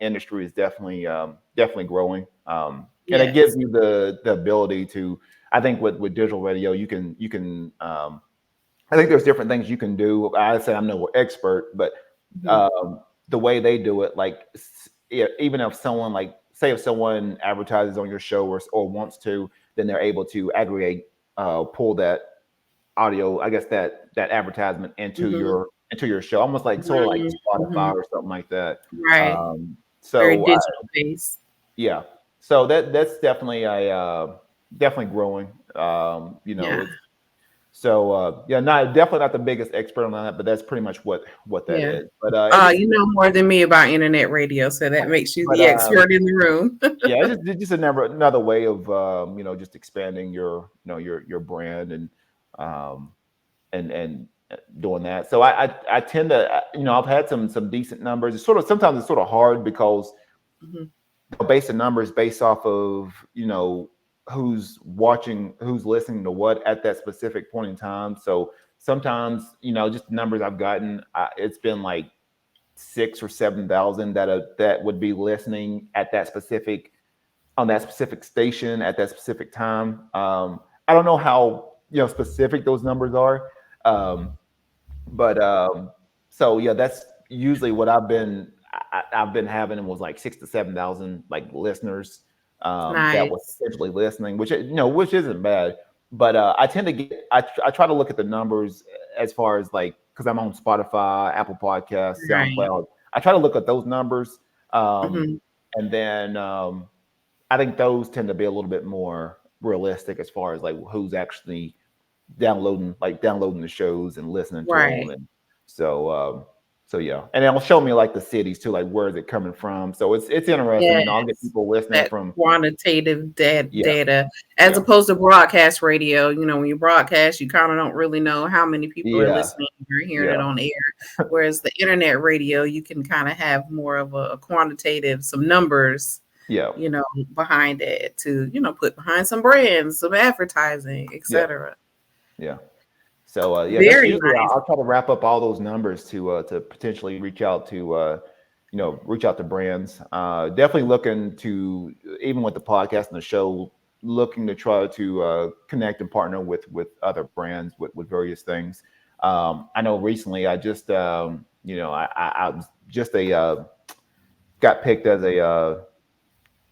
industry is definitely growing. And it gives Yes. you the ability to, I think with digital radio you can I think there's different things you can do. I say I'm no expert, but Mhm. the way they do it, like even if someone like say if someone advertises on your show or wants to, then they're able to aggregate, pull that audio, I guess that advertisement Mhm. into your show, almost like sort of like Spotify Mhm. or something like that. Right. Um, Very so digital based. yeah, so that's definitely growing. Yeah. It's so yeah, not definitely not the biggest expert on that, but that's pretty much what that Yeah. is. But it just You know more than me about internet radio, so that makes you but the expert in the room. yeah, it's just another way of just expanding your brand um and doing that. So I tend to I've had some decent numbers. It's sometimes it's sort of hard because Mhm. base the numbers based off of, who's watching, who's listening to what at that specific point in time. So sometimes, just the numbers I've gotten, it's been like 6 or 7,000 that would be listening at that specific, on that specific station at that specific time. I don't know how, specific those numbers are. Um, but so yeah, that's usually what I've been having, and was like 6 to 7 thousand like listeners that was Nice. essentially listening, which which isn't bad. But I tend to get I try to look at the numbers as far as like, because I'm on Spotify, Apple Podcasts, Right. SoundCloud. I try to look at those numbers, Hmm. and then I think those tend to be a little bit more realistic as far as like who's actually downloading the shows and listening to them. Right. And so so yeah, and it'll show me like the cities too, like where is it coming from. So it's interesting. I'll get Yes. people listening That from, quantitative yeah, data, as yeah, opposed to broadcast radio. When you broadcast, you kind of don't really know how many people are yeah, listening. You're hearing it yeah, on air. Whereas the internet radio, you can kind of have more of a quantitative, some numbers, yeah, you know, behind it to, put behind some brands, some advertising, yeah, etc. yeah. So yeah, that's Very usually nice. I'll try to wrap up all those numbers to potentially reach out to brands. Definitely looking to, even with the podcast and the show, looking to try to connect and partner with other brands with various things. I know recently I just I was just got picked as a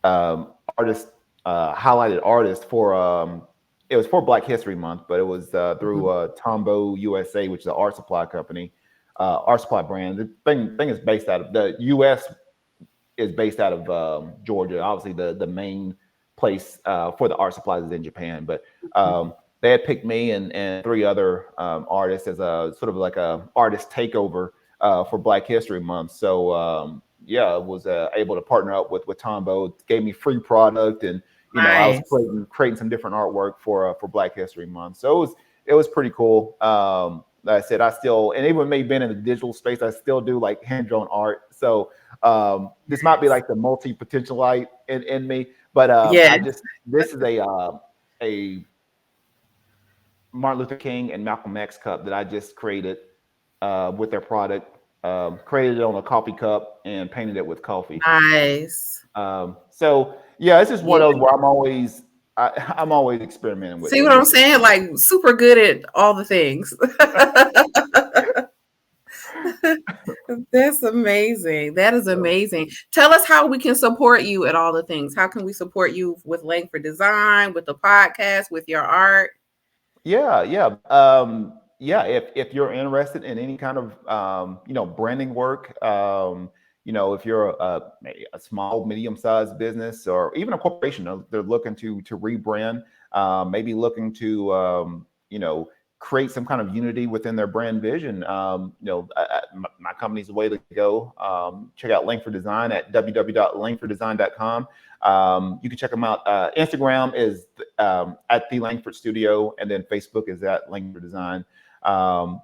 artist, highlighted artist for it was for Black History Month, but it was through Mhm. Tombow USA, which is an art supply company, art supply brand. The thing is based out of the U.S. is based out of Georgia. Obviously, the main place for the art supplies is in Japan, but they had picked me and three other artists as a sort of like a artist takeover for Black History Month. So yeah, I was able to partner up with Tombow. Gave me free product, and I was Nice. creating some different artwork for Black History Month. So it was pretty cool. Like I said, I still, and even with me being in the digital space, I still do like hand drawn art. So this might be Yes. like the multi potentialite in me, but Yes. this is a Martin Luther King and Malcolm X cup that I just created with their product. Created it on a coffee cup and painted it with coffee. Nice. So yeah, it's just one Yeah. of those where I'm always experimenting See with what I'm different saying? things. Like super good at all the things. That's amazing. That is So, amazing. Tell us how we can support you at all the things. How can we support you with Langford Design, with the podcast, with your art? yeah, yeah, yeah. If you're interested in any kind of branding work, if you're a small, medium-sized business, or even a corporation, they're looking to rebrand, maybe looking to create some kind of unity within their brand vision. My company's the way to go. Check out Langford Design at www.langforddesign.com. You can check them out. Instagram is at the Langford Studio, and then Facebook is at Langford Design.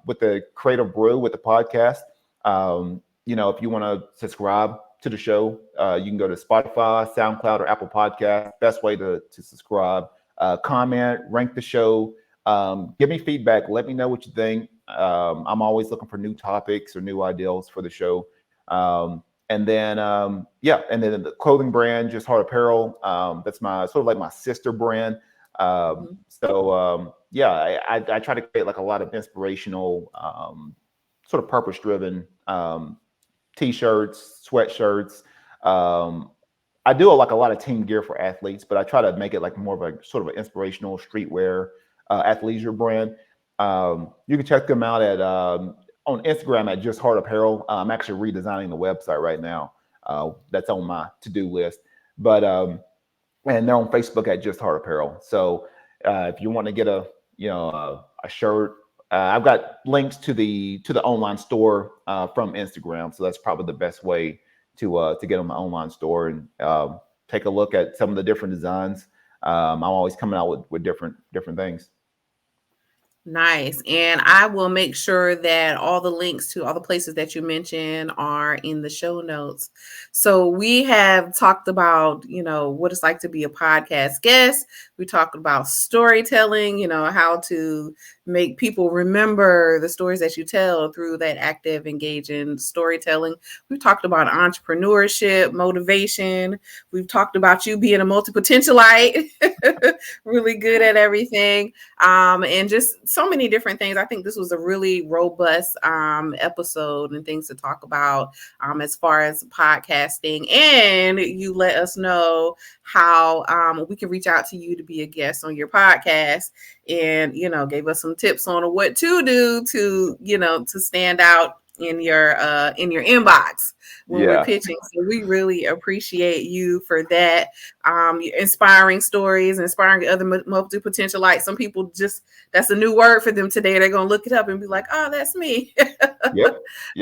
With the Creative Brew, with the podcast, if you want to subscribe to the show, you can go to Spotify, SoundCloud, or Apple Podcast. Best way to subscribe. Comment, rank the show. Give me feedback. Let me know what you think. I'm always looking for new topics or new ideas for the show. And then and then the clothing brand, Just Heart Apparel. That's my sort of like my sister brand. Mhm. Yeah, I try to create like a lot of inspirational, sort of purpose driven t-shirts, sweatshirts. I do like a lot of team gear for athletes, but I try to make it like more of a sort of an inspirational streetwear athleisure brand. You can check them out at on Instagram at Just Heart Apparel. I'm actually redesigning the website right now. That's on my to-do list. But and they're on Facebook at Just Heart Apparel. So if you want to get a shirt, I've got links to the online store from Instagram. So that's probably the best way to get on my online store and take a look at some of the different designs. I'm always coming out with different things. Nice. And I will make sure that all the links to all the places that you mentioned are in the show notes. So we have talked about, what it's like to be a podcast guest. We talked about storytelling, how to make people remember the stories that you tell through that active, engaging storytelling. We've talked about entrepreneurship, motivation. We've talked about you being a multi-potentialite, really good at everything. And just so many different things. I think this was a really robust episode and things to talk about as far as podcasting. And you let us know how we can reach out to you to be a guest on your podcast, and gave us some tips on what to do to stand out in your inbox when we're pitching. So we really appreciate you for that. Inspiring stories, inspiring other multi-potentialites. Some people that's a new word for them today. They're gonna look it up and be like, oh, that's me. Yep.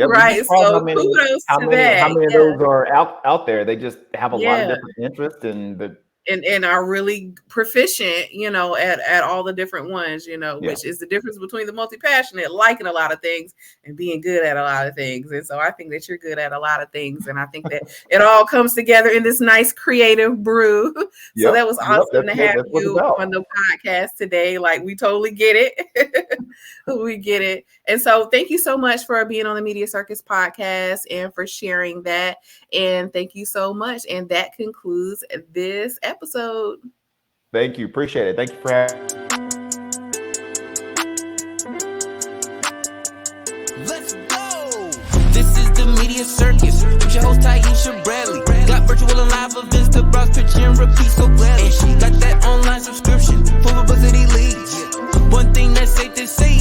Right. So kudos to that. How many of those are out there? They just have a lot of different interests and are really proficient, at all the different ones, which is the difference between the multi-passionate, liking a lot of things and being good at a lot of things. And so I think that you're good at a lot of things. And I think that it all comes together in this nice creative brew. So that was awesome to have you on the podcast today. Like, we totally get it. We get it. And so thank you so much for being on the Media Circus podcast and for sharing that. And thank you so much. And that concludes this episode. Thank you. Appreciate it. Thank you for having me. Let's go! This is the Media Circus with your host Taisha Bradley. Got virtual and live events to browse, pitch, and repeat so gladly. And she got that online subscription for publicity leads. One thing that's safe to say